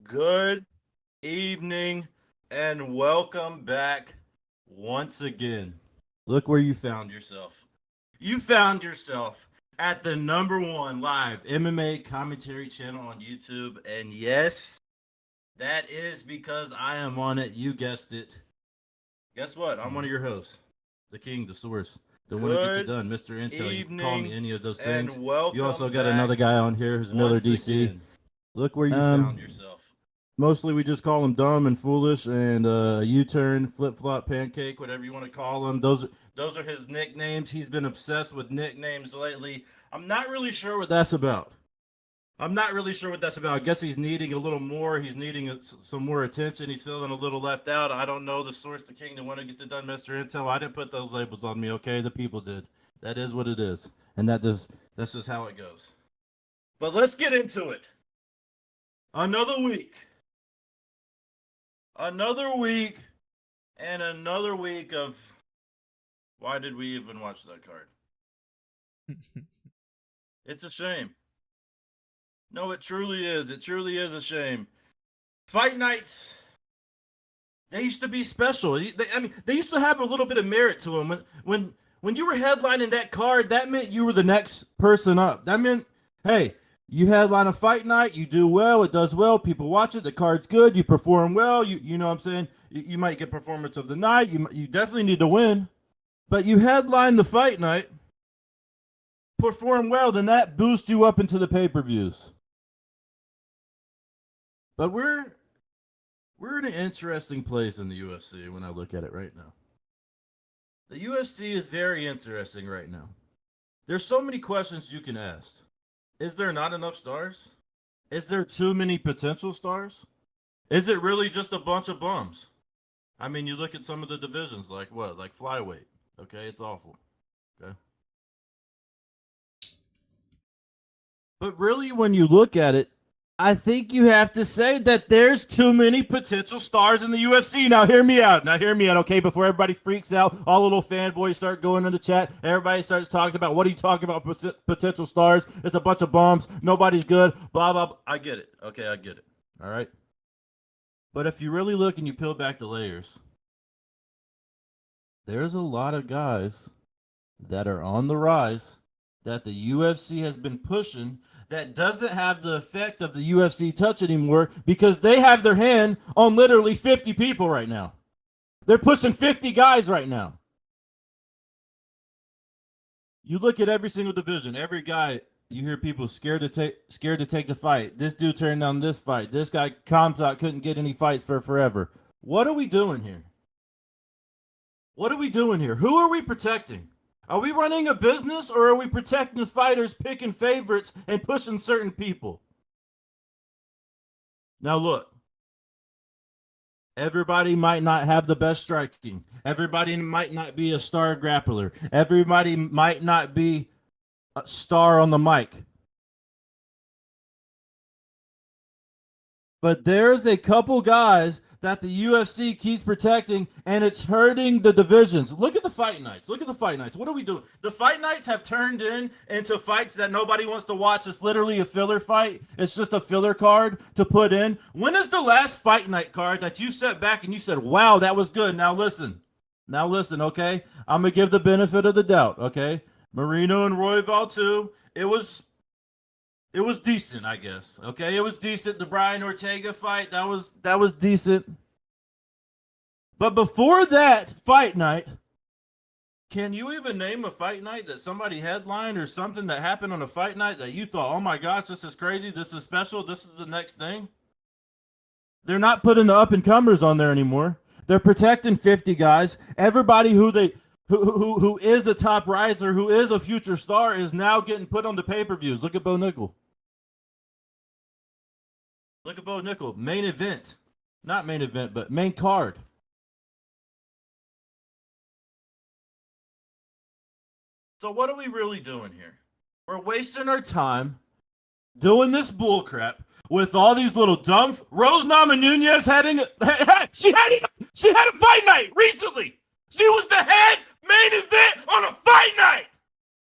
Good evening and welcome back once again. Look where you found yourself. You found yourself at the #1 live MMA commentary channel on YouTube. And yes, that is because I am on it. You guessed it. Guess what? I'm one of your hosts. The king, the source, the one who gets it done, Mr. Intel. You can call me any of those things. You also got another guy on here who's MillerDC. Look where you found yourself. Mostly we just call him dumb and foolish and U-turn, flip-flop, pancake, whatever you want to call him. Those are his nicknames. He's been obsessed with nicknames lately. I'm not really sure what that's about. I guess he's needing a little more. He's needing some more attention. He's feeling a little left out. I don't know the source, the king, the one who gets it done, Mr. Intel. I didn't put those labels on me, okay? The people did. That is what it is. And that's just how it goes. But let's get into it. Another week and another week of why did we even watch that card? It's a shame. No, it truly is. It truly is a shame. Fight nights, they used to be special. They used to have a little bit of merit to them. When you were headlining that card, that meant you were the next person up. That meant, hey, you headline a fight night, you do well, it does well, people watch it, the card's good, you perform well, you know what I'm saying? You might get performance of the night, you definitely need to win. But you headline the fight night, perform well, then that boosts you up into the pay-per-views. But we're in an interesting place in the UFC when I look at it right now. The UFC is very interesting right now. There's so many questions you can ask. Is there not enough stars? Is there too many potential stars? Is it really just a bunch of bums? I mean, you look at some of the divisions, like what? Like flyweight. Okay, it's awful. Okay. But really, when you look at it, I think you have to say that there's too many potential stars in the UFC. Now, hear me out, okay? Before everybody freaks out, all little fanboys start going in the chat. Everybody starts talking about, what are you talking about, potential stars? It's a bunch of bums. Nobody's good, blah, blah, blah. I get it. Okay, I get it. All right? But if you really look and you peel back the layers, there's a lot of guys that are on the rise that the UFC has been pushing that doesn't have the effect of the UFC touch anymore because they have their hand on literally 50 people right now. They're pushing 50 guys right now. You look at every single division, every guy, you hear people scared to take the fight. This dude turned down this fight. This guy, Kamzat, couldn't get any fights for forever. What are we doing here? Who are we protecting? Are we running a business, or are we protecting the fighters, picking favorites, and pushing certain people? Now look, everybody might not have the best striking. Everybody might not be a star grappler. Everybody might not be a star on the mic. But there's a couple guys that the UFC keeps protecting, and it's hurting the divisions. Look at the fight nights. What are we doing? The fight nights have turned into fights that nobody wants to watch. It's literally a filler fight. It's just a filler card to put in. When is the last fight night card that you sat back and you said, wow, that was good? Now listen, okay? I'm going to give the benefit of the doubt, okay? Marino and Royval too. It was decent, I guess. Okay, it was decent. The Brian Ortega fight, that was decent. But before that fight night, can you even name a fight night that somebody headlined or something that happened on a fight night that you thought, oh my gosh, this is crazy, this is special, this is the next thing? They're not putting the up-and-comers on there anymore. They're protecting 50 guys. Everybody who is a top riser, who is a future star, is now getting put on the pay-per-views. Look at Bo Nickel. Main event. Not main event, but main card. So what are we really doing here? We're wasting our time doing this bullcrap with all these little dumb... Rose Namajunas she had a fight night recently. She was the head main event on a fight night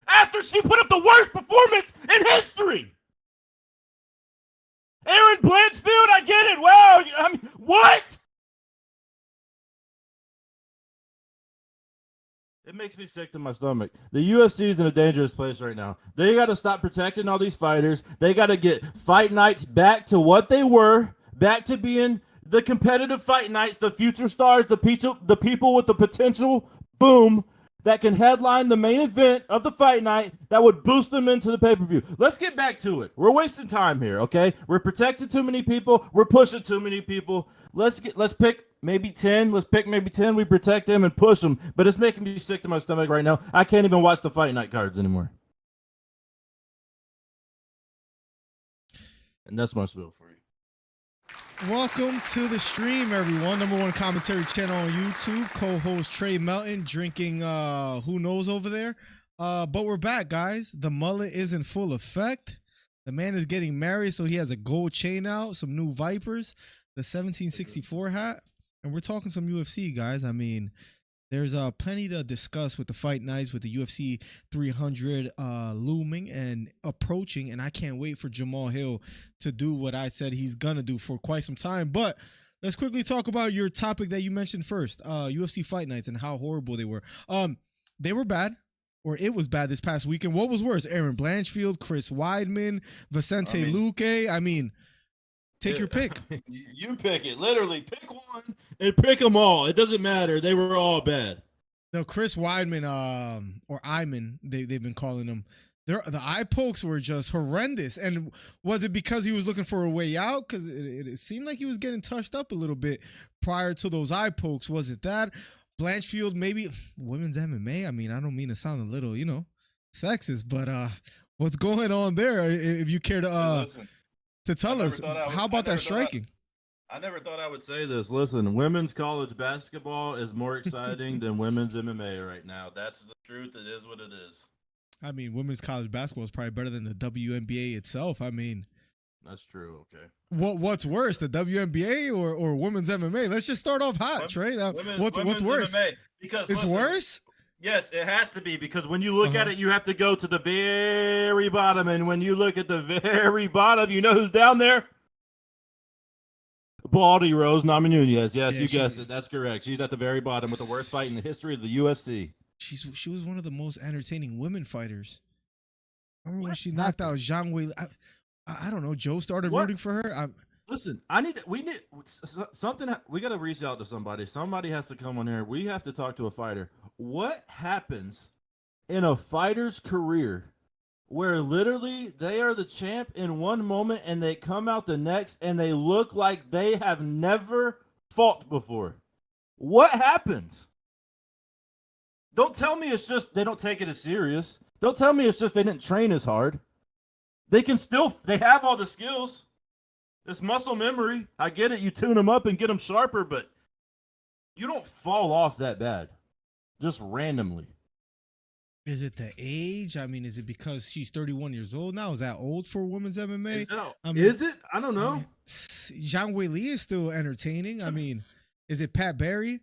after she put up the worst performance in history. Aaron Blanchfield, I get it. Wow. I mean, what? It makes me sick to my stomach. The UFC is in a dangerous place right now. They got to stop protecting all these fighters. They got to get fight nights back to what they were, back to being the competitive fight nights, the future stars, the people with the potential, boom, that can headline the main event of the fight night that would boost them into the pay-per-view. Let's get back to it. We're wasting time here, okay? We're protecting too many people. We're pushing too many people. Let's pick maybe 10. Let's pick maybe 10. We protect them and push them. But it's making me sick to my stomach right now. I can't even watch the fight night cards anymore. And that's my spiel for you. Welcome to the stream, everyone. #1 commentary channel on YouTube. Co-host Trey Melton drinking who knows over there. But we're back, guys. The mullet is in full effect. The man is getting married, so he has a gold chain out, some new Vipers, the 1764 hat, and we're talking some UFC, guys. I mean, there's plenty to discuss with the fight nights, with the UFC 300 looming and approaching, and I can't wait for Jamal Hill to do what I said he's gonna do for quite some time. But let's quickly talk about your topic that you mentioned first, UFC fight nights and how horrible they were. They were bad, or it was bad this past weekend. What was worse, Aaron Blanchfield, Chris Weidman, Vicente Luque? I mean, take your pick. You pick it. Literally, pick one and pick them all. It doesn't matter. They were all bad. The Chris Weidman, or Iman, they've been calling him. The eye pokes were just horrendous. And was it because he was looking for a way out? Because it seemed like he was getting touched up a little bit prior to those eye pokes. Was it that? Blanchfield, maybe women's MMA. I mean, I don't mean to sound a little, sexist, but what's going on there? If you care to tell us, how about that striking? I never thought I would say this. Listen, women's college basketball is more exciting than women's MMA right now. That's the truth. It is what it is. I mean, women's college basketball is probably better than the WNBA itself. I mean, that's true. Okay. What's worse, the WNBA or women's MMA? Let's just start off hot, Trey. What's worse? MMA, because it's worse. Yes, it has to be, because when you look at it, you have to go to the very bottom, and when you look at the very bottom, you know who's down there? Baldy Rose Namajunas. Yes, you guessed it. That's correct. She's at the very bottom with the worst fight in the history of the UFC. She was one of the most entertaining women fighters. Remember when she knocked out Zhang Wei? I don't know. Joe started rooting for her. Listen, we need something. We got to reach out to somebody. Somebody has to come on here. We have to talk to a fighter. What happens in a fighter's career where literally they are the champ in one moment and they come out the next and they look like they have never fought before? What happens? Don't tell me it's just they don't take it as serious. Don't tell me it's just they didn't train as hard. They have all the skills. It's muscle memory. I get it. You tune them up and get them sharper, but you don't fall off that bad just randomly. Is it the age? I mean, is it because she's 31 years old now? Is that old for women's MMA? Is it? I don't know. Zhang Wei Li is still entertaining. I mean, is it Pat Barry?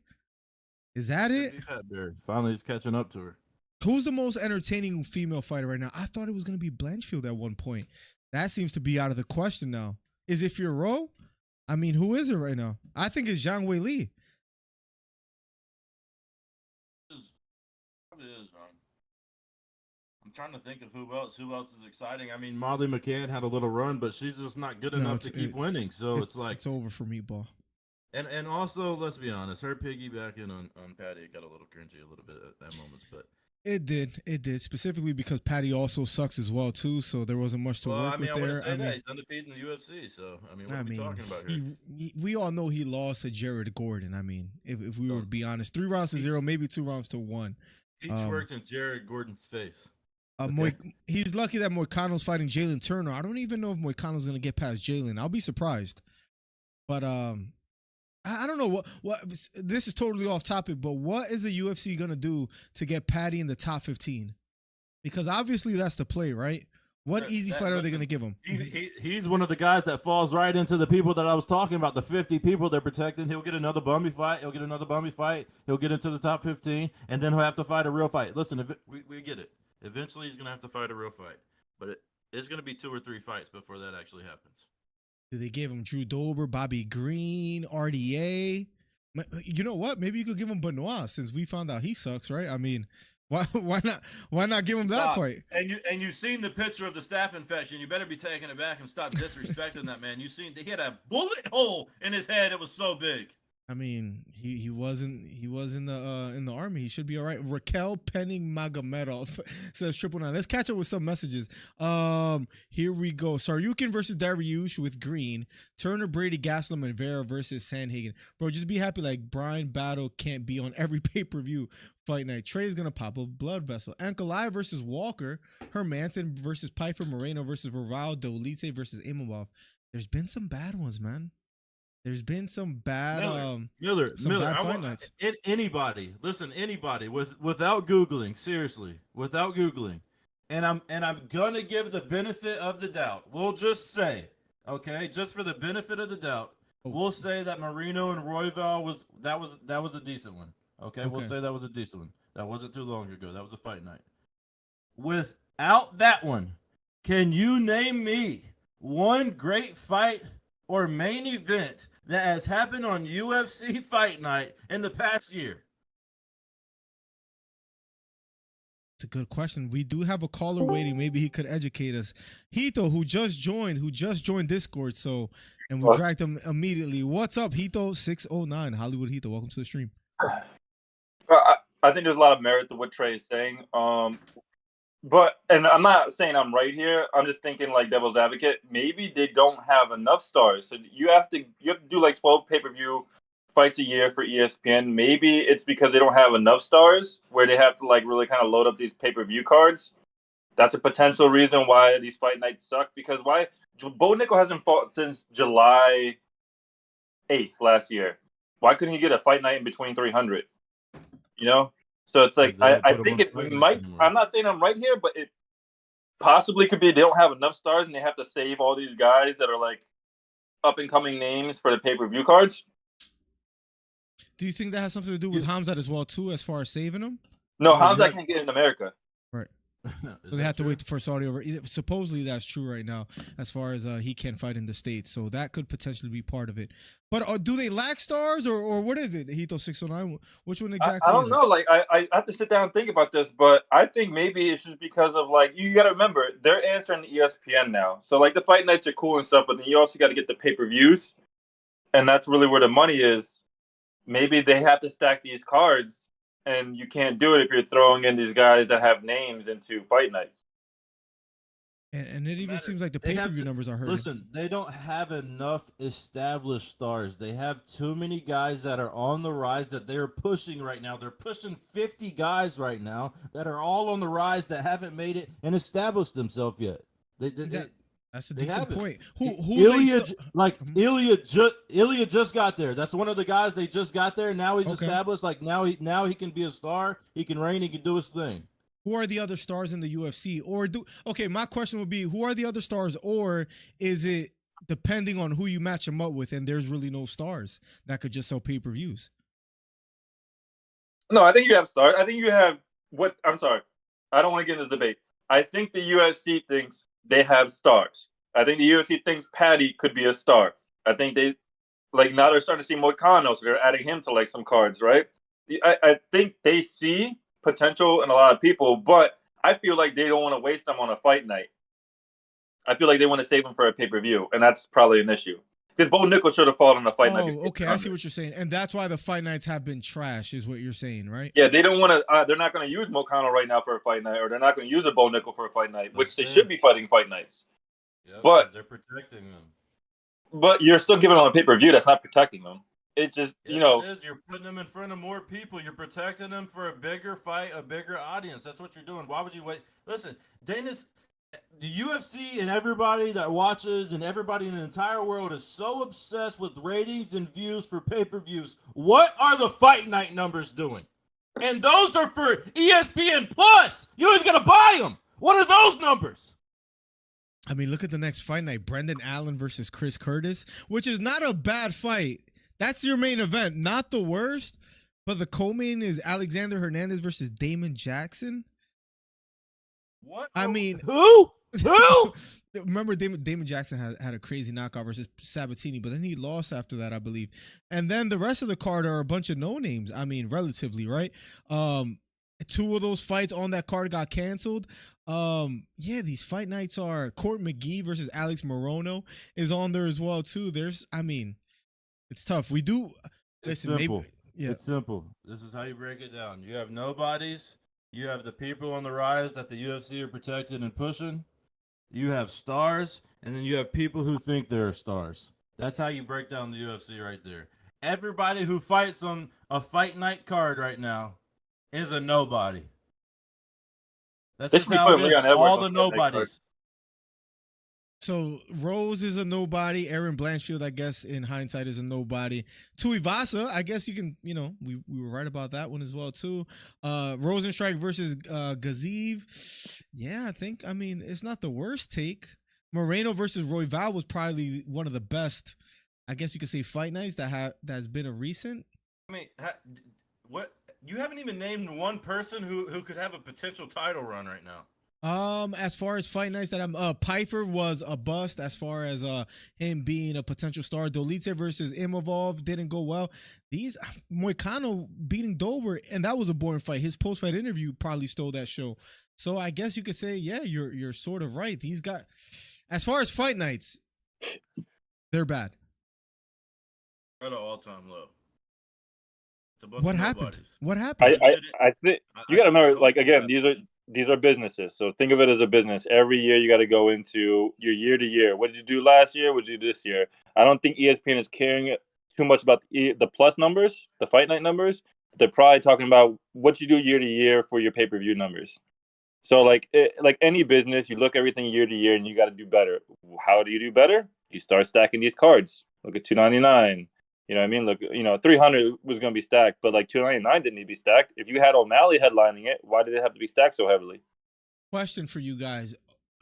Is that it? Pat Barry. Finally, he's catching up to her. Who's the most entertaining female fighter right now? I thought it was going to be Blanchfield at one point. That seems to be out of the question now. Is it Fiorot? I mean, who is it right now? I think it's Zhang Wei Li. Probably is, Ron. I'm trying to think of who else is exciting. I mean, Molly McCann had a little run, but she's just not good enough to keep winning. So it's like it's over for me, ball. And also, let's be honest, her piggybacking on Patty got a little cringy a little bit at moments, but it did specifically because Patty also sucks as well too. So there wasn't much to work with there. He's undefeated in the UFC. So what are we talking about here? We all know he lost to Jared Gordon. I mean, if we were to be honest, 3 rounds to 0, maybe 2 rounds to 1. He worked in Jared Gordon's face. He's lucky that Moicano's fighting Jalen Turner. I don't even know if Moicano's going to get past Jalen. I'll be surprised. But I don't know what this is totally off topic, but what is the UFC going to do to get Patty in the top 15? Because obviously that's the play, right? What easy fight are they going to give him? He's one of the guys that falls right into the people that I was talking about, the 50 people they're protecting. He'll get another bummy fight. He'll get into the top 15, and then he'll have to fight a real fight. Listen, we get it. Eventually he's going to have to fight a real fight, but it's going to be 2 or 3 fights before that actually happens. Do they give him Drew Dober, Bobby Green, RDA? You know what? Maybe you could give him Benoit since we found out he sucks, right? I mean, why not give him that fight? And you've seen the picture of the staph infection. You better be taking it back and stop disrespecting that man. You seen he had a bullet hole in his head. It was so big. I mean, he was in the army. He should be all right. Raquel Penning Magomedov says 999. Let's catch up with some messages. Here we go. Saryukin versus Dariush with Green. Turner, Brady, Gaslam, and Vera versus Sandhagen. Bro, just be happy like Brian Battle can't be on every pay-per-view fight night. Trey's gonna pop a blood vessel. Ankalaev versus Walker. Hermanson versus Pfeiffer. Moreno versus Raval. Dolce versus Imavov. There's been some bad ones, man. There's been some bad Miller, bad fight nights. Anybody without Googling, seriously, without Googling, and I'm gonna give the benefit of the doubt. We'll just say, okay, just for the benefit of the doubt, we'll say that Marino and Royval was a decent one. Okay, we'll say that was a decent one. That wasn't too long ago. That was a fight night. Without that one, can you name me one great fight or main event that has happened on UFC Fight Night in the past year? It's a good question. We do have a caller waiting. Maybe he could educate us. Hito, who just joined Discord, and we dragged him immediately. What's up, Hito 609? Hollywood Hito, welcome to the stream. I think there's a lot of merit to what Trey is saying. And I'm not saying I'm right here. I'm just thinking like devil's advocate. Maybe they don't have enough stars. So you have to do like 12 pay-per-view fights a year for ESPN. Maybe it's because they don't have enough stars where they have to like really kind of load up these pay-per-view cards. That's a potential reason why these fight nights suck. Because why Bo Nickel hasn't fought since July 8th last year. Why couldn't he get a fight night in between 300? You know? So it's like I think it might. I'm not saying I'm right here, but it possibly could be they don't have enough stars and they have to save all these guys that are like up and coming names for the pay-per-view cards. Do you think that has something to do with Hamzat as well too, as far as saving them? No, Hamzat can't get in America. Right. So they have to wait for Saudi over. Supposedly that's true right now, as far as he can't fight in the States. So that could potentially be part of it. But do they lack stars or what is it? Hito 609. Which one exactly? I don't know. Like I have to sit down and think about this, but I think maybe it's just because of like you got to remember they're answering ESPN now. So like the fight nights are cool and stuff, but then you also got to get the pay-per-views, and that's really where the money is. Maybe they have to stack these cards. And you can't do it if you're throwing in these guys that have names into fight nights. And it even seems like the pay-per-view numbers are hurting. Listen, they don't have enough established stars. They have too many guys that are on the rise that they're pushing right now. They're pushing 50 guys right now that are all on the rise that haven't made it and established themselves yet. That's a decent point. Ilya just got there. That's one of the guys they just got there. Now he's established. Like now he can be a star. He can reign. He can do his thing. Who are the other stars in the UFC? My question would be, who are the other stars, or is it depending on who you match them up with, and there's really no stars that could just sell pay-per-views? No, I think you have stars. I think you have what? I'm sorry, I don't want to get in this debate. I think the UFC thinks they have stars. I think the UFC thinks Paddy could be a star. I think they now they're starting to see Moicano, so they're adding him to like some cards, right? I think they see potential in a lot of people, but I feel like they don't want to waste them on a fight night. I feel like they want to save them for a pay-per-view, and that's probably an issue. Because Bo Nickel should have fought on the fight night. Oh, okay, I see what you're saying, and that's why the fight nights have been trash, is what you're saying, right? Yeah, they don't want to. They're not going to use Moicano right now for a fight night, or they're not going to use a Bo Nickel for a fight night, which they should be fighting fight nights. Yeah, but they're protecting them. But you're still giving them a pay-per-view. That's not protecting them. It's just It is. You're putting them in front of more people. You're protecting them for a bigger fight, a bigger audience. That's what you're doing. Why would you wait? Listen, Dana's. The UFC and everybody that watches and everybody in the entire world is so obsessed with ratings and views for pay-per-views. What are the fight night numbers doing? And those are for ESPN Plus. You ain't gonna buy them. What are those numbers? I mean, look at the next fight night. Brendan Allen versus Chris Curtis, which is not a bad fight. That's your main event. Not the worst, but the co-main is Alexander Hernandez versus Damon Jackson. What? I mean, who? Who? Remember, Damon Jackson had a crazy knockout versus Sabatini, but then he lost after that, I believe. And then the rest of the card are a bunch of no names. I mean, relatively, right? Two of those fights on that card got canceled. Yeah, these fight nights are Court McGee versus Alex Morono is on there as well too. It's tough. We do listen. Simple. Maybe yeah. It's simple. This is how you break it down. You have nobodies. You have the people on the rise that the UFC are protecting and pushing. You have stars, and then you have people who think they're stars. That's how you break down the UFC right there. Everybody who fights on a fight night card right now is a nobody. That's They just should be how putting it is. Leon Edwards All on the the fight night card. nobodies. So Rose is a nobody. Aaron Blanchfield, I guess, in hindsight, is a nobody. Tuivasa, I guess you can, we were right about that one as well too. Rosenstrike versus Gaziv. Yeah, I mean, it's not the worst take. Moreno versus Royval was probably one of the best, I guess you could say, fight nights that's been a recent. I mean, what? You haven't even named one person who could have a potential title run right now. As far as fight nights that Pfeiffer was a bust as far as him being a potential star. Dolitze versus Imavov didn't go well. These Moicano beating Dober, and that was a boring fight. His post-fight interview probably stole that show. So I guess you could say, yeah, you're sort of right. These guys, as far as fight nights, they're bad. At an all-time low. What happened? What happened? I think you got to remember, like, again, these are businesses. So think of it as a business. Every year you got to go into your year to year. What did you do last year? What did you do this year? I don't think ESPN is caring too much about the plus numbers, the fight night numbers. They're probably talking about what you do year to year for your pay-per-view numbers. So like any business, you look everything year to year and you got to do better. How do you do better? You start stacking these cards. Look at 299. You know what I mean? Look, 300 was going to be stacked, but like 299 didn't need to be stacked. If you had O'Malley headlining it, why did it have to be stacked so heavily? Question for you guys.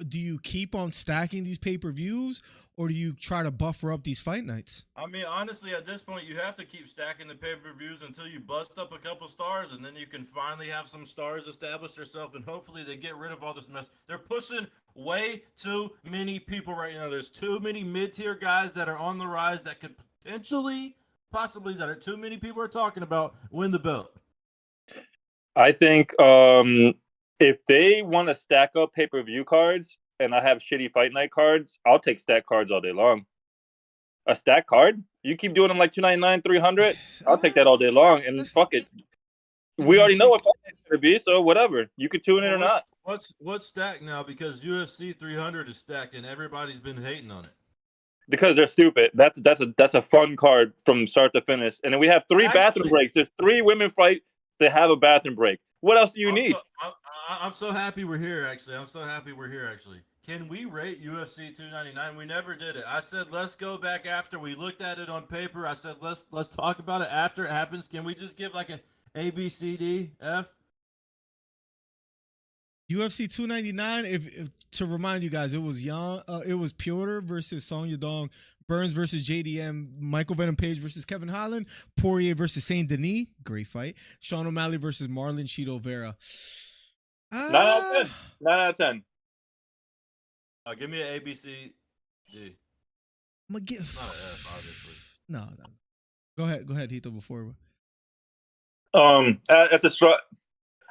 Do you keep on stacking these pay-per-views or do you try to buffer up these fight nights? I mean, honestly, at this point, you have to keep stacking the pay-per-views until you bust up a couple stars, and then you can finally have some stars establish themselves, and hopefully they get rid of all this mess. They're pushing way too many people right now. There's too many mid-tier guys that are on the rise that could possibly that are too many people are talking about win the belt. I think if they want to stack up pay-per-view cards and I have shitty fight night cards, I'll take stack cards all day long. A stack card? You keep doing them like 299, 300? I'll take that all day long, and fuck it. We already know what fight night's going to be, so whatever. You could tune in or not. What's stacked now? Because UFC 300 is stacked and everybody's been hating on it. Because they're stupid. That's a fun card from start to finish. And then we have bathroom breaks. There's 3 women fight that have a bathroom break. What else do you need? I'm so happy we're here, actually. Can we rate UFC 299? We never did it. I said let's go back after we looked at it on paper. I said let's talk about it after it happens. Can we just give like a B, C, D, F? UFC 299. If to remind you guys, it was Piotr versus Song Yadong, Burns versus JDM, Michael Venom Page versus Kevin Holland, Poirier versus Saint Denis, great fight. Sean O'Malley versus Marlon Cheeto Vera. 9 out of 10. 9 out of 10. Give me an A, B, C, D. I'm gonna give. Not an F, obviously. No. Go ahead, Hito. Before. That's a strut.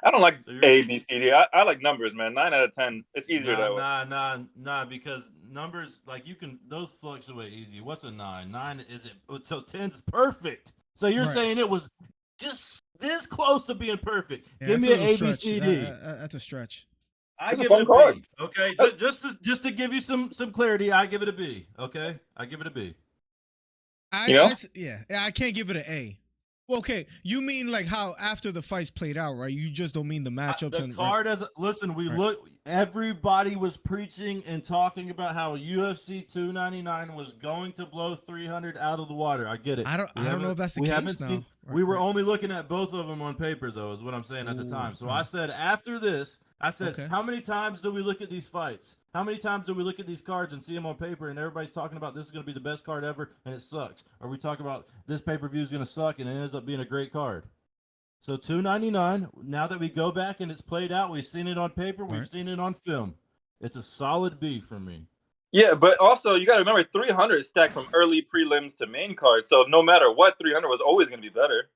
I don't like A, B, C, D. I like numbers, man. 9 out of 10. It's easier that way. Nah, because numbers, like those fluctuate easy. What's a 9? 9 is it? So 10's perfect. So you're saying it was just this close to being perfect. Yeah, give me an A, B, C, D. That's a stretch. I give it a B. Okay, just to give you some clarity, I give it a B. Okay, I give it a B. I can't give it an A. Well, okay, you mean like how after the fights played out, right? You just don't mean the matchups. The card listen. Look. Everybody was preaching and talking about how UFC 299 was going to blow 300 out of the water. I get it. I don't know if that's the case now. We were only looking at both of them on paper, though, is what I'm saying at the time. So I said after this, how many times do we look at these fights? How many times do we look at these cards and see them on paper and everybody's talking about this is going to be the best card ever and it sucks? Or we talk about this pay-per-view is going to suck and it ends up being a great card. So 299, now that we go back and it's played out, we've seen it on paper, we've seen it on film. It's a solid B for me. Yeah, but also you got to remember 300 is stacked from early prelims to main card. So no matter what, 300 was always going to be better.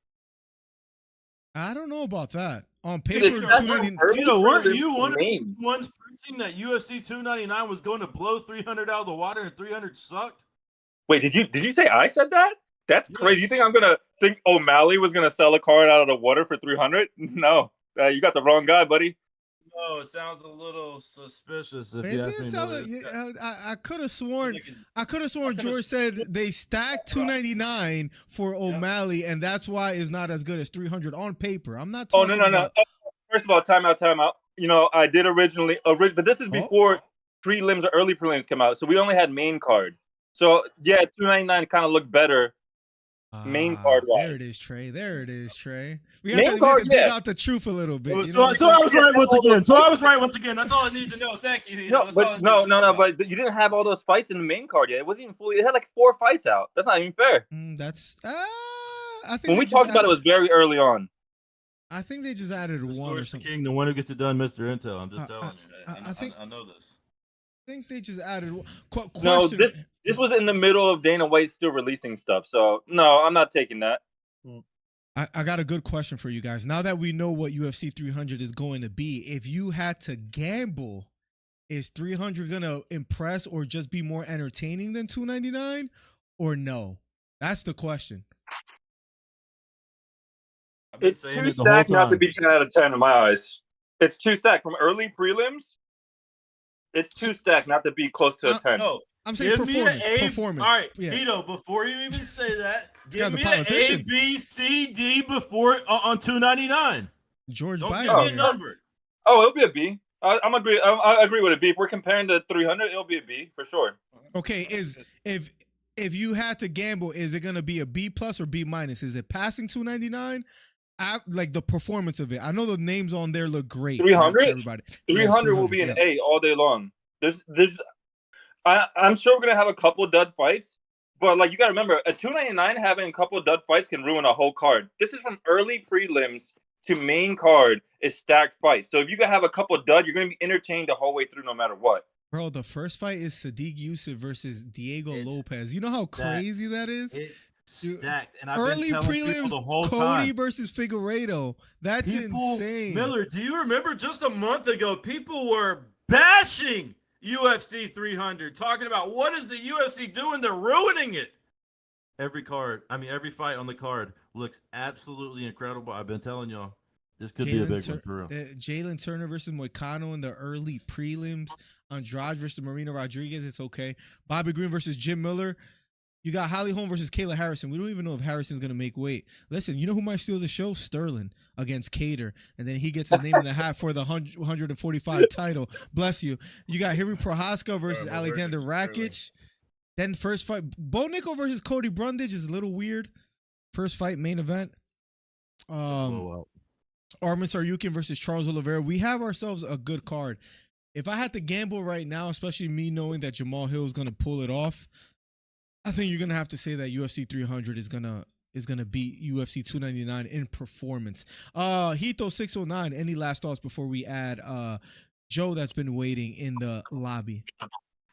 I don't know about that. On Dude, paper, it's 290. early You know, weren't prelims you to one of main. the ones preaching that UFC 299 was going to blow 300 out of the water and 300 sucked? Wait, did you say I said that? That's Yes. crazy. You think I'm gonna think O'Malley was gonna sell a card out of the water for 300? No, you got the wrong guy, buddy. No, it sounds a little suspicious if It you ask didn't me. sound like, I could have sworn. I could have sworn George said they stacked 299 for O'Malley, and that's why it's not as good as 300 on paper. I'm not Oh talking no. about. First of all, time out. You know, I did originally, but this is before prelims or early prelims come out, so we only had main card. So yeah, 299 kind of looked better. Main card wise. There it is, Trey. There it is, Trey. We Main have to card, dig out the truth a little bit. You know? So I was right once again. So I was right once again. That's all I need to know. Thank you. No, but but you didn't have all those fights in the main card yet. It wasn't even fully. It had like 4 fights out. That's not even fair. That's. I think when we talked about it was very early on. I think they just added one or something. King, the one who gets it done, Mr. Intel. I'm just telling you. I know this. I think they just added question. No, this was in the middle of Dana White still releasing stuff. So no, I'm not taking that. I got a good question for you guys. Now that we know what UFC 300 is going to be, if you had to gamble, is 300 going to impress or just be more entertaining than 299 or no? That's the question. It's too stacked not to be 10 out of 10 in my eyes. It's too stacked from early prelims. It's too stacked not to be close to a 10. No, I'm saying performance. All right, yeah. Vito, before you even say that, give me an A, B, C, D before on 299. George Don't Biden. Give me a number. Oh, it'll be a B. I agree with a B. If we're comparing to 300, it'll be a B for sure. Okay, if you had to gamble, is it gonna be a B plus or B minus? Is it passing 299? Like the performance of it. I know the names on there look great. 300. Right, everybody. 300 will be an A all day long. I'm sure we're gonna have a couple dud fights, but like you gotta remember, a 299 having a couple dud fights can ruin a whole card. This is from early prelims to main card is stacked fights. So if you can have a couple dud, you're gonna be entertained the whole way through, no matter what. Bro, the first fight is Sadiq Yusuf versus Diego Lopez. You know how crazy that is? Stacked. And I've early been prelims, the whole Cody time. versus Figueiredo. That's insane. Miller, do you remember just a month ago, people were bashing UFC 300, talking about what is the UFC doing? They're ruining it. Every fight on the card looks absolutely incredible. I've been telling y'all, this could be a big one for real. Jalen Turner versus Moicano in the early prelims. Andrade versus Marina Rodriguez. It's okay. Bobby Green versus Jim Miller. You got Holly Holm versus Kayla Harrison. We don't even know if Harrison's going to make weight. Listen, you know who might steal the show? Sterling against Cater. And then he gets his name in the hat for the 145 title. Bless you. You got Henry Prohaska versus Alexander Rakic. Then first fight, Bo Nickel versus Cody Brundage is a little weird. First fight, main event. Armin Saryukin versus Charles Oliveira. We have ourselves a good card. If I had to gamble right now, especially me knowing that Jamal Hill is going to pull it off, I think you're gonna have to say that UFC 300 is gonna beat UFC 299 in performance. Hito 609. Any last thoughts before we add Joe that's been waiting in the lobby?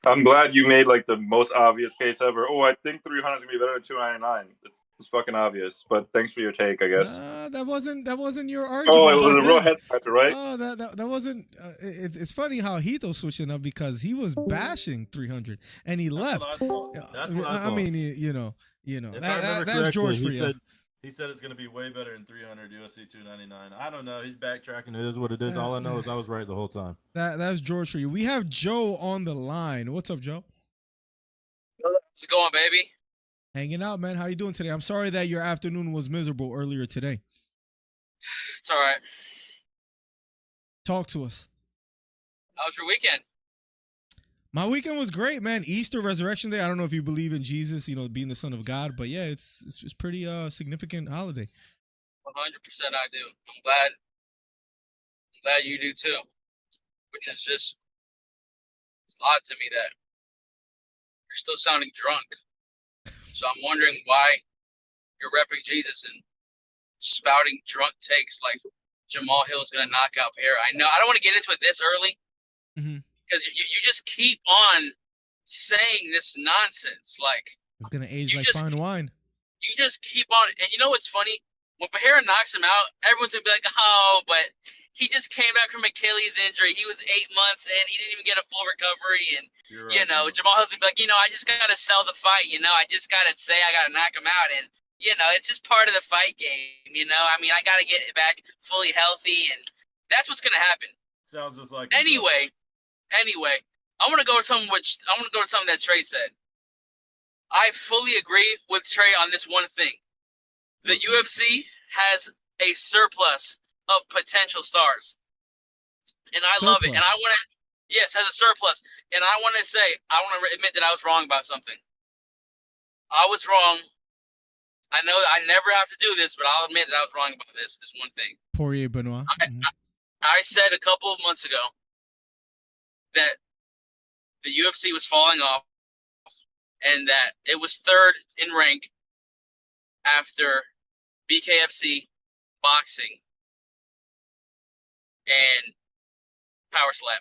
I'm glad you made like the most obvious case ever. Oh, I think 300 is gonna be better than 299. It's fucking obvious. But thanks for your take, I guess. That wasn't your argument. Oh, it was a real head scratcher, right? Oh, that wasn't. It's funny how Hito's switching up because he was bashing 300 and he left. I mean, you know, that's George for you. He said it's going to be way better than 300 UFC 299. I don't know. He's backtracking. It is what it is. All I know is I was right the whole time. That's George for you. We have Joe on the line. What's up, Joe? How's it going, baby? Hanging out, man. How you doing today? I'm sorry that your afternoon was miserable earlier today. It's all right. Talk to us. How was your weekend? My weekend was great, man. Easter, Resurrection Day. I don't know if you believe in Jesus, being the Son of God, but yeah, it's pretty significant holiday. 100% I do. I'm glad you do too. Which is just, it's odd to me that you're still sounding drunk. So I'm wondering why you're repping Jesus and spouting drunk takes like Jamal Hill's gonna knock out Pereira. I know I don't want to get into it this early because you just keep on saying this nonsense. Like, It's gonna age You like just- fine wine. you just keep on, and you know what's funny? When Bahira knocks him out, everyone's gonna be like, "Oh, but he just came back from Achilles injury. He was 8 months in. He didn't even get a full recovery." And You're you know, Jamal Hill's gonna be like, "I just gotta sell the fight. I just gotta say I gotta knock him out." And it's just part of the fight game. I mean, I gotta get back fully healthy, and that's what's gonna happen. Sounds just like Anyway, I want to go to something that Trey said. I fully agree with Trey on this one thing. The UFC has a surplus of potential stars, and I love it. And I want to, yes, has a surplus. And I want to admit that I was wrong about something. I was wrong. I know I never have to do this, but I'll admit that I was wrong about this one thing. Poirier Benoit. I said a couple of months ago that the UFC was falling off and that it was third in rank after BKFC, boxing, and Power Slam.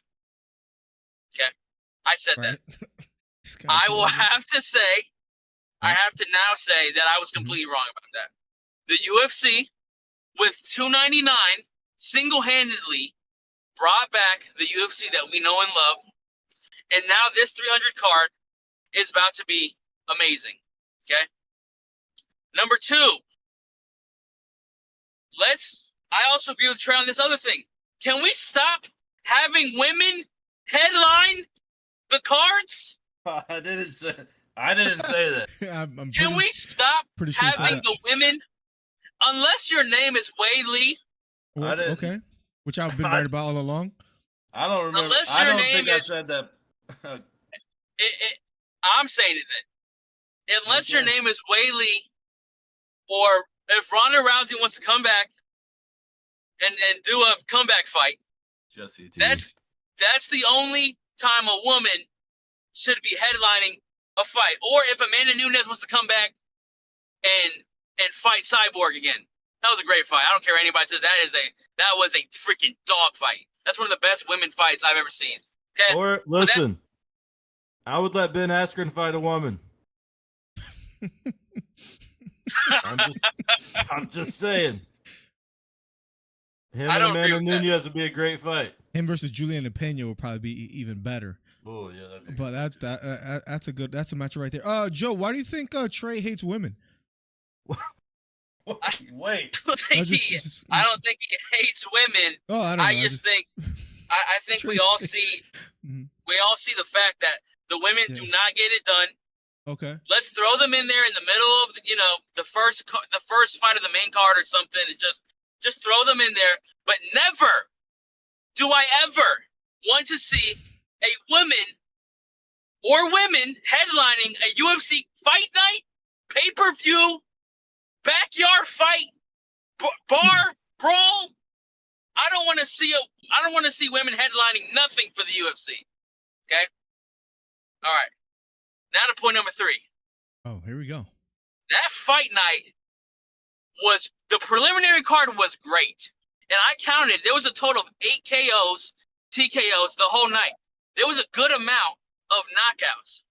Okay? I said that. I will have to say, I have to now say that I was completely wrong about that. The UFC, with 299, single-handedly brought back the UFC that we know and love, and now this 300 card is about to be amazing. Okay? Number two, I also agree with Trey on this other thing. Can we stop having women headline the cards? I didn't say that. Can we stop having the women, unless your name is Wei Lee? Okay. Which I've been right about all along. I don't remember. Unless I your don't name think is, I said that. I'm saying it then. Unless your name is Wei Lee, or if Ronda Rousey wants to come back and do a comeback fight, Jesse, that's the only time a woman should be headlining a fight. Or if Amanda Nunes wants to come back and fight Cyborg again. That was a great fight. I don't care what anybody says. That was a freaking dog fight. That's one of the best women fights I've ever seen. Okay? Or listen, I would let Ben Askren fight a woman. I'm just saying. Him and Amanda Nunes would be a great fight. Him versus Juliana Pena would probably be even better. Oh yeah, that'd be. But that's a match right there. Joe, why do you think Trey hates women? Wait. I don't think he hates women. Oh, I don't know. I just think we all see the fact that the women do not get it done. Okay. Let's throw them in there in the middle of the first fight of the main card or something, and just throw them in there. But never do I ever want to see a woman or women headlining a UFC fight night, pay-per-view, backyard fight, bar brawl. I don't want to see women headlining nothing for the UFC. Okay? All right. Now to point number 3. Oh, here we go. That fight night the preliminary card was great. And I counted, there was a total of 8 KOs, TKOs the whole night. There was a good amount of knockouts.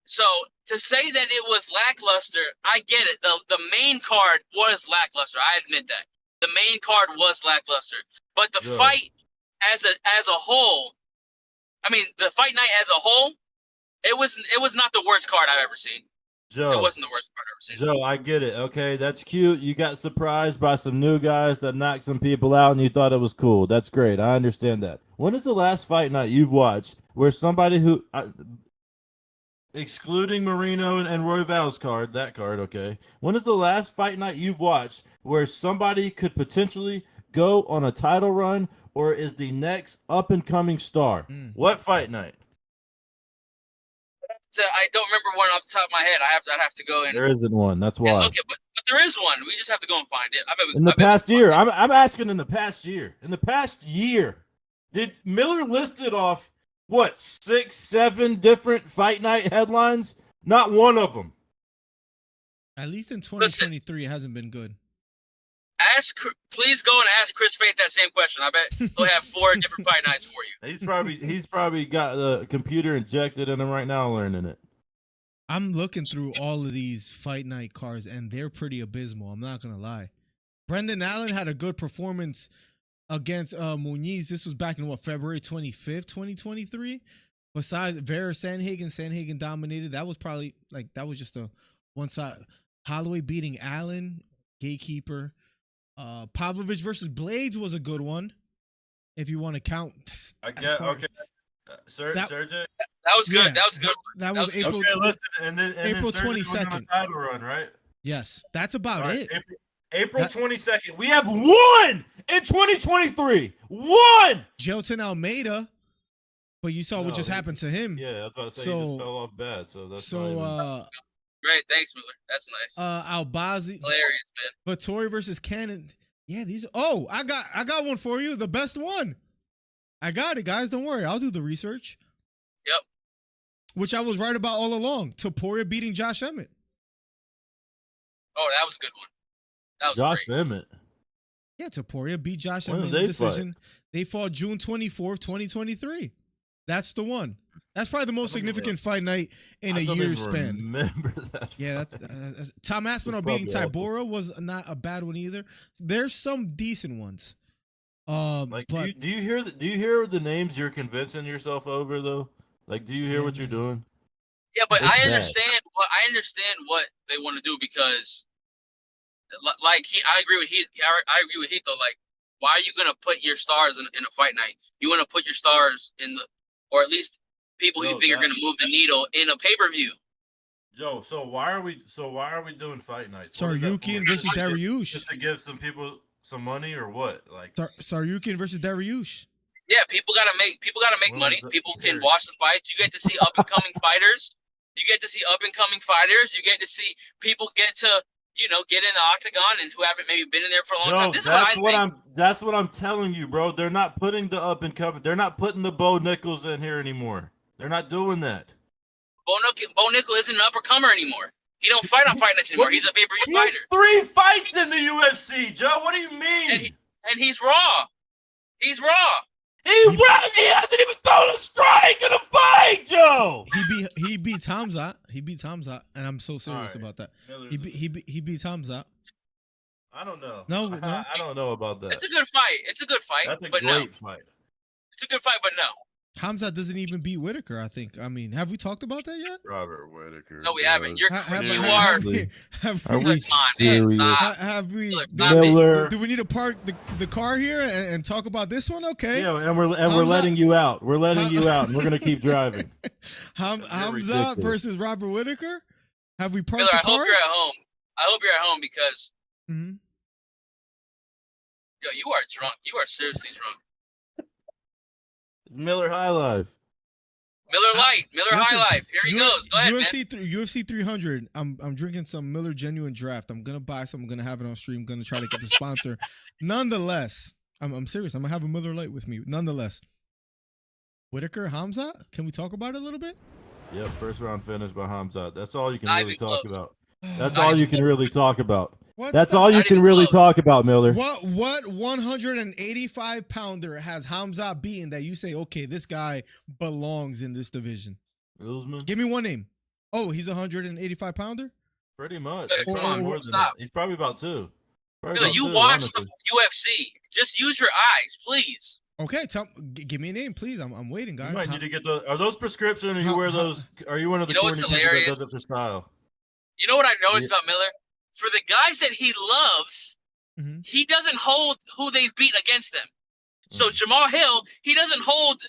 So to say that it was lackluster, I get it. The main card was lackluster. I admit that. The main card was lackluster. But the fight as a whole, I mean, the fight night as a whole, it was not the worst card I've ever seen. Joe, it wasn't the worst card I've ever seen. Joe, I get it. Okay, that's cute. You got surprised by some new guys that knocked some people out, and you thought it was cool. That's great. I understand that. When is the last fight night you've watched where somebody who, excluding Marino and Royval's card, that card, okay. When is the last fight night you've watched where somebody could potentially go on a title run or is the next up-and-coming star? What fight night? I don't remember one off the top of my head. I'd have to go in. There isn't one. That's why. Look at, but there is one. We just have to go and find it. In the past year, I'm asking. In the past year, did Miller listed off what 6, 7 different fight night headlines? Not one of them. At least in 2023, it hasn't been good. Please go and ask Chris Faith that same question. I bet he'll have 4 different fight nights for you. He's probably got the computer injected in him right now, learning it. I'm looking through all of these fight night cards, and they're pretty abysmal. I'm not gonna lie. Brendan Allen had a good performance against Muniz. This was back in February 25th, 2023. Besides Vera Sandhagen dominated. That was probably that was just a one side. Holloway beating Allen, gatekeeper. Pavlovich versus Blades was a good one. If you want to count, I guess okay. That Sergey. was good. Yeah, That was good. That was April. Okay, listen, and then April Sergey went on 22nd. a title run, right? Yes, that's about All right, it. April 22nd. We have one in 2023. One. Jelton Almeida, but you saw what just happened to him. Yeah, I was about to say he just fell off bad. So that's Great, thanks, Miller. That's nice. Albazi, Hilarious, man. Vittori versus Cannon. Yeah, these. Oh, I got one for you. The best one. I got it, guys. Don't worry. I'll do the research. Yep. Which I was right about all along. Topuria beating Josh Emmett. Oh, that was a good one. That was Josh great. Emmett. Yeah, Topuria beat Josh When Emmett did in they the decision. They fought June 24th, 2023. That's the one. That's probably the most significant fight night in a year's span. Remember that? Yeah, that's Tom Aspinall That's beating probably Tybura was not a bad one either. There's some decent ones. Like, but do you hear the names you're convincing yourself over though? Like, do you hear what you're doing? Yeah, but It's I bad. understand what they want to do because, I agree with Heath. I agree with Heath though. Like, why are you gonna put your stars in a fight night? You want to put your stars in or at least people who think are gonna move the needle in a pay-per-view. Joe, so why are we doing fight nights? Saryukian versus Dariush. Just to give some people some money or what? Like Saryukian versus Dariush. Yeah, people gotta make money. People can watch the fights. You get to see up and coming fighters. You get to see up and coming fighters. You get to see people get to get in the octagon and who haven't maybe been in there for a long time. This is that's what I'm telling you, bro. They're not putting the up and coming. They're not putting the Bo Nichols in here anymore. They're not doing that. Bo Nickel isn't an upper-comer anymore. He don't fight on fight nights anymore. He's a pay-per-view He has fighter. 3 fights in the UFC, Joe. What do you mean? And he's raw. He's raw. He hasn't even thrown a strike in a fight, Joe. He beat Hamzat. He beat Hamzat, and I'm so serious about that. He beat Hamzat. I don't know. No, I don't know about that. It's a good fight. That's a great fight, It's a good fight, but no. Hamzat doesn't even beat Whitaker, I think. I mean, have we talked about that yet? Robert Whitaker. No, we haven't. You're Have you we- are. Are we serious? have we? Miller. Do we need to park the car here and talk about this one? Okay. Yeah, and we're letting you out. We're letting you out, and we're gonna keep driving. Hamzat versus Robert Whitaker. Have we parked Miller, the I car? hope you're at home. I hope you're at home because Mhm. yo, you are drunk. You are seriously drunk. It's Miller High Life. Miller Light, Miller Listen, High Life. Here he goes. Go ahead, UFC 300. I'm drinking some Miller Genuine Draft. I'm gonna buy some. I'm gonna have it on stream. I'm gonna try to get the sponsor. Nonetheless, I'm serious. I'm gonna have a Miller Light with me. Nonetheless, Whitaker, Hamzat. Can we talk about it a little bit? Yep, first round finish by Hamzat. That's all you can Not really even talk close. about. That's all you can really talk about. What's That's the- all you Not can even really close. talk about, Miller. What 185 pounder has Hamzat beaten that you say, okay, this guy belongs in this division? Usman? Give me one name. Oh, he's a 185 pounder? Pretty much. Hey, He's come probably on, more than stop. that. He's probably about 2. Probably Miller, about you 2, watch honestly. the UFC. Just use your eyes, please. Okay, give me a name, please. I'm waiting, guys. You might need to get those. Are those prescription? Or you wear those? Are you one of the You know what's corny people that hilarious? does it for style? You know what I noticed about Miller? For the guys that he loves, Mhm. he doesn't hold who they've beat against them. So Jamal Hill, he doesn't hold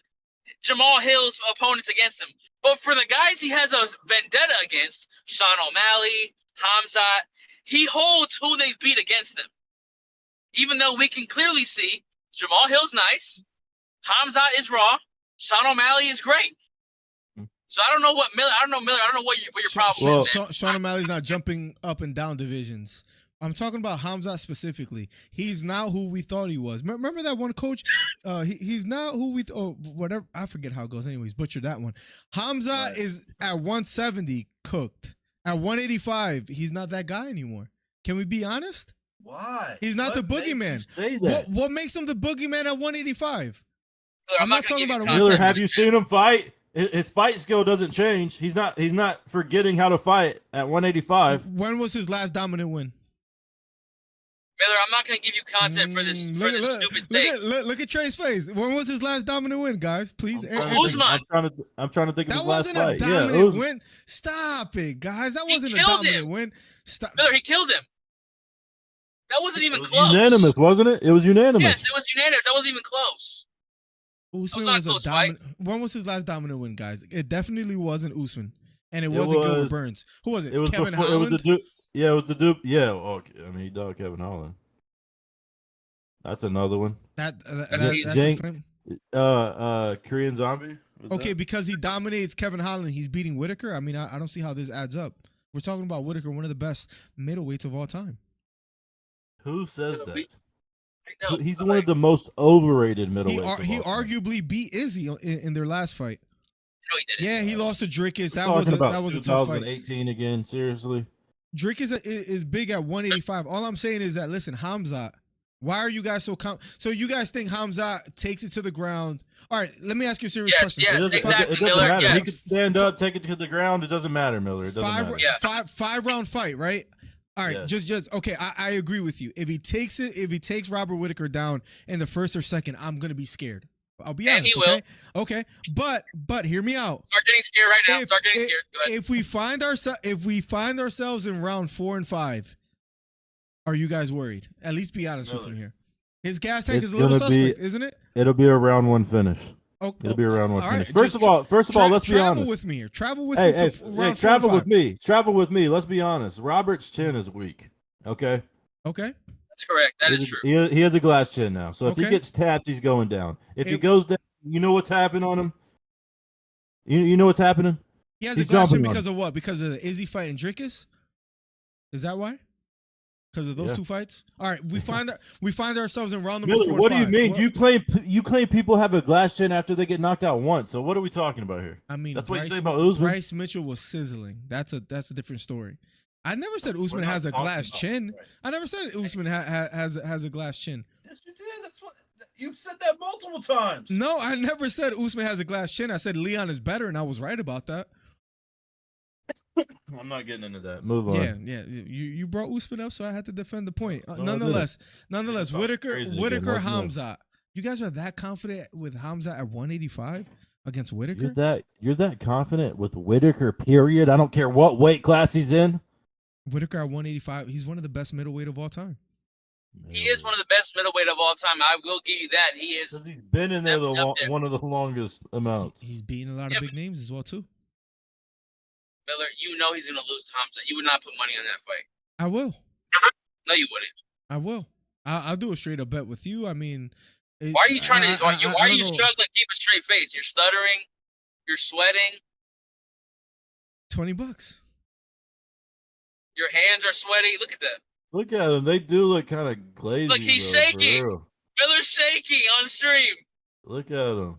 Jamal Hill's opponents against him. But for the guys he has a vendetta against, Sean O'Malley, Hamzat, he holds who they've beat against them. Even though we can clearly see Jamal Hill's nice, Hamzat is raw, Sean O'Malley is great. So I don't know what Miller. I don't know what your problem is. man. Sean O'Malley's not jumping up and down divisions. I'm talking about Hamzat specifically. He's not who we thought he was. Remember that one coach? He's not who we whatever. I forget how it goes. Anyways, butchered that one. Hamzat is at 170 cooked. At 185, he's not that guy anymore. Can we be honest? Why? He's not the What makes you boogeyman. say that? What makes him the boogeyman at 185? Miller, I'm not gonna talking give you about a context Miller, one-time. have you seen him fight? His fight skill doesn't change. He's not forgetting how to fight at 185. When was his last dominant win? Miller, I'm not gonna give you content for this stupid take. Look at Trey's face. When was his last dominant win, guys? Please. Usman. I'm trying to think of That his last wasn't a fight. dominant win. Stop it, guys. That He wasn't a killed dominant him. win. Stop. Miller, he killed him. That wasn't even It was close. unanimous, wasn't it? It was unanimous. Yes, it was unanimous. That wasn't even close. Usman not a was a close fight. dominant. When was his last dominant win, guys? It definitely wasn't Usman, and it It wasn't Gilbert was- Burns. Who was it? It was Kevin before, Holland. It was the dude. Yeah, it was the dude. Yeah, okay. I mean, he dogged Kevin Holland. That's another one. That's Jank- his claim. Korean Zombie. Was Okay, that? because he dominates Kevin Holland, he's beating Whitaker. I mean, I don't see how this adds up. We're talking about Whitaker, one of the best middleweights of all time. Who says that? I know, He's but, one like, of the most overrated He middleweights. he of all time. arguably beat Izzy in their last fight. no, he didn't. Yeah, he lost to Drickus. We're That talking was about a tough fight. 2018 again. Seriously. Drickus is big at 185. All I'm saying is that listen, Hamzat. Why are you guys so so you guys think Hamzat takes it to the ground? All right, let me ask you a serious question. Yes, It doesn't- exactly, it doesn't Miller, matter. He yes. could stand up, take it to the ground. It doesn't matter, Miller. It doesn't matter. Yeah. Five round fight, right? All right, Yes. just okay. I agree with you. If he takes Robert Whitaker down in the first or second, I'm gonna be scared. I'll be And honest. he will. Okay, but hear me out. Start getting scared right now. If- Start getting if- scared. Go ahead. If we find ourselves in round 4 and 5, are you guys worried? At least be honest with Miller. me here. His gas tank It's is a little gonna be- suspect, isn't it? It'll be a round one finish. Oh, It'll be a round one all finish. right, First just of all, let's be travel honest. with me here. Travel with Hey, me hey, to hey, round 4 travel and with 5. me. Travel with me. Let's be honest. Robert's chin is weak. Okay. Okay. That's correct. That is true. He has a glass chin now. So if he Okay. gets tapped, he's going down. If he If- goes down, you know what's happening on him? You know what's happening? He has a He's glass chin jumping on because of what? Because of the Izzy fight and Drickus? Is that why? Because of those Yeah. two fights? All right, we find ourselves in round number Miller, 4 what do and you 5. mean? What- You claim people have a glass chin after they get knocked out once. So what are we talking about here? I mean, That's what you say about Usman. Bryce Mitchell was sizzling. That's a different story. I never said Usman not has a talking glass about chin. Bryce. I never said Usman has a glass chin. Yes, you did. That's what you've said that multiple times. No, I never said Usman has a glass chin. I said Leon is better, and I was right about that. I'm not getting into that. Move on. Yeah. You brought Usman up, so I had to defend the point. No, I didn't. Nonetheless, Talk Whitaker, crazy again. Whitaker, Let's move. Hamzat. You guys are that confident with Hamzat at 185 against Whitaker? You're that confident with Whitaker, period. I don't care what weight class he's in. Whitaker at 185. He's one of the best middleweight of all time. He is one of the best middleweight of all time. I will give you that. He is. Because he's been in there Definitely up there. one of the longest amounts. He's beating a lot Yeah, of big names as well too. Miller, you know he's going to lose to Hamza. You would not put money on that fight. I will. No, you wouldn't. I will. I'll do a straight up bet with you. I mean, Why are you trying to? Why are don't you know. struggling to keep a straight face? You're stuttering. You're sweating. $20. Your hands are sweaty. Look at that. Look at him. They do look kind of glazy. Look, he's bro, for shaking. real. Miller's shaking on stream. Look at him.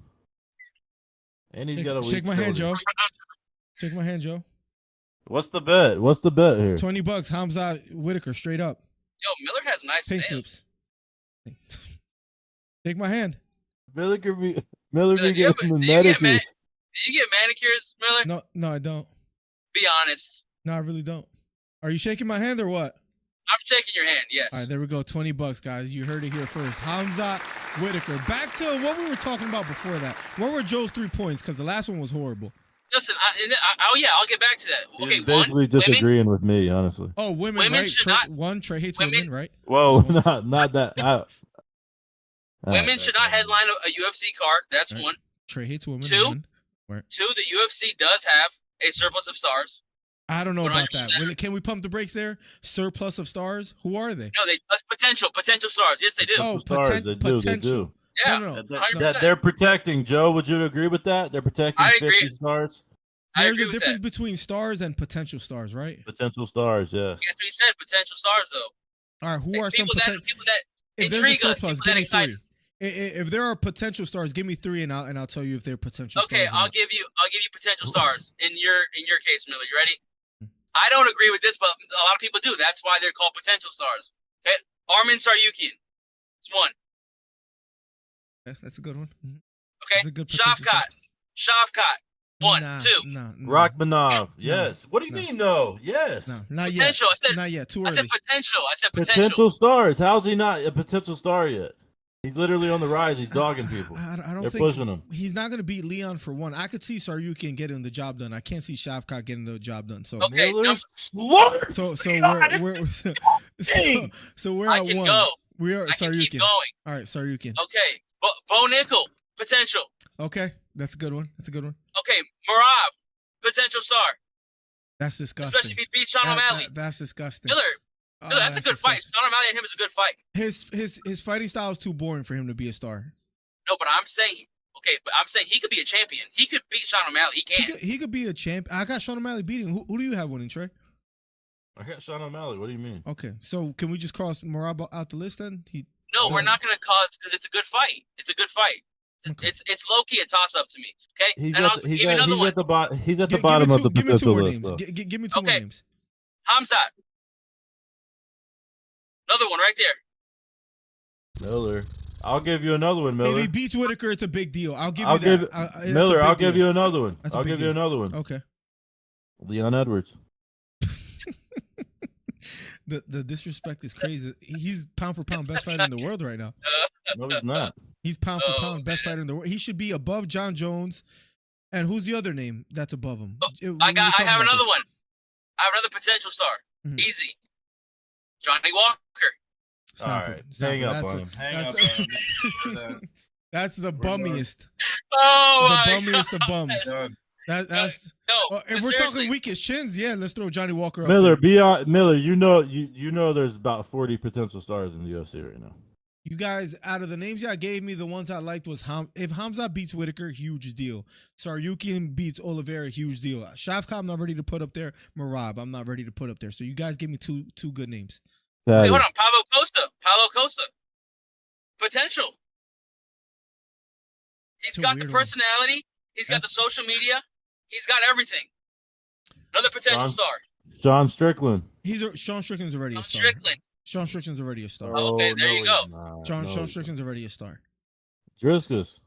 And he's got a weak Shake my hand, shoulder. Joe. Shake my hand, Joe. What's the bet? What's the bet here? $20. Hamzat Whitaker, straight up. Yo, Miller has nice Pink nails. slips. Shake my hand. Miller be Miller, getting you the do you get medicals. Did you get manicures, Miller? No, I don't. Be honest. No, I really don't. Are you shaking my hand or what? I'm shaking your hand. Yes. All right, there we go. $20, guys. You heard it here first. Hamzat Whitaker. Back to what we were talking about before that. What were Joe's 3 points? Because the last one was horrible. Listen, I'll get back to that. Okay, He's basically disagreeing with me, honestly. Oh, women, Women right? should not- Trey hates women- women, right? Whoa, This one. not that. women should not headline a UFC card. That's Right. one. Trey hates women. Two? women. Two, the UFC does have a surplus of stars. I don't know about that. 100%. Can we pump the brakes there? Surplus of stars? Who are they? No, they potential stars. Yes, they do. Oh, Stars, they do. potential. yeah, No. That 100%. they're protecting. Joe, would you agree with that? They're protecting I agree. 50 stars, I There's agree a with difference that. between stars and potential stars, right? potential stars. Yes. That's what he said. Potential stars, though. All right, who are some People potential? people that If there's a intrigue us, surplus, people give that me excite 3. us. If there are potential stars, give me 3, and I'll tell you if they're potential Okay, stars. or I'll not. give you potential stars in your case, Miller. You ready? I don't agree with this, but a lot of people do. That's why they're called potential stars. Okay, Armin Saryukian. It's one. Yeah, that's a good one. Mhm. Okay, That's a good potential Shavkat. One, Nah, two. nah. Rachmanov. Yes. What do you no. mean no? Yes. No, not Potential. yet. Not yet. Too I said early. potential. I said potential. Potential stars. How's he not a potential star yet? He's literally on the rise. He's dogging people. I don't They're think pushing him. he's not going to beat Leon for one. I could see Saryukin getting the job done. I can't see Shavkat getting the job done. So Okay, Miller's slaughter. so we're I at can one. go. We are I can keep Saryukin. going. All right, Saryukin. Okay, Bo Nickel. Potential. Okay, that's a good one. That's a good one. Okay, Marab. Potential star. That's disgusting. Especially if he beats Sean O'Malley. That's disgusting. Miller. Oh, Miller, that's a good fight. disgusting. Sean O'Malley and him is a good fight. His fighting style is too boring for him to be a star. No, but I'm saying he could be a champion. He could beat Sean O'Malley. He can. He could be a champ. I got Sean O'Malley beating. Who do you have winning, Trey? I got Sean O'Malley. What do you mean? Okay, so can we just cross Marab out the list then? No, we're not going to cause because it's a good fight. It's a good fight. Okay. It's low key a toss up to me. Okay, He's and at, I'll the- give you another he's one. at the bottom. He's at the Give bottom me of the give me two potential more list. names. Though. Give me two more Okay. names. Hamzat. Another one right there. Miller. I'll give you another one, Miller. If he beats Whitaker, it's a big deal. I'll give I'll you give that. It's a Miller. big I'll give deal. you another one. That's a I'll big give you deal. another one. Okay. Leon Edwards. The disrespect is crazy. He's pound for pound best fighter in the world right now. No, he's not. He's pound for pound best fighter in the world. He should be above John Jones. And who's the other name that's above him? I have another one. I have another potential star. Mhm. Easy. Johnny Walker. All right, hang up on him. Hang up on him. That's the bummiest. Oh The my bummiest of God. bums. Done. That's No, if we're seriously. talking weakest chins, yeah, let's throw Johnny Walker up Miller, there. be on Miller. You know there's about 40 potential stars in the UFC right now. You guys, out of the names y'all gave me, the ones I liked was if Hamza beats Whitaker, huge deal. Saryukin beats Oliveira, huge deal. Shavkat, I'm not ready to put up there. Marab, I'm not ready to put up there. So you guys give me two good names. Wait, hold on. Paulo Costa. Potential. He's It's a got the weird one. personality. He's got the social media. He's got everything. Another potential star. John Strickland. Sean Strickland's already a star. Strickland. Sean Strickland's already a star. Okay, there you go. Sean Strickland's already a star. Driscus.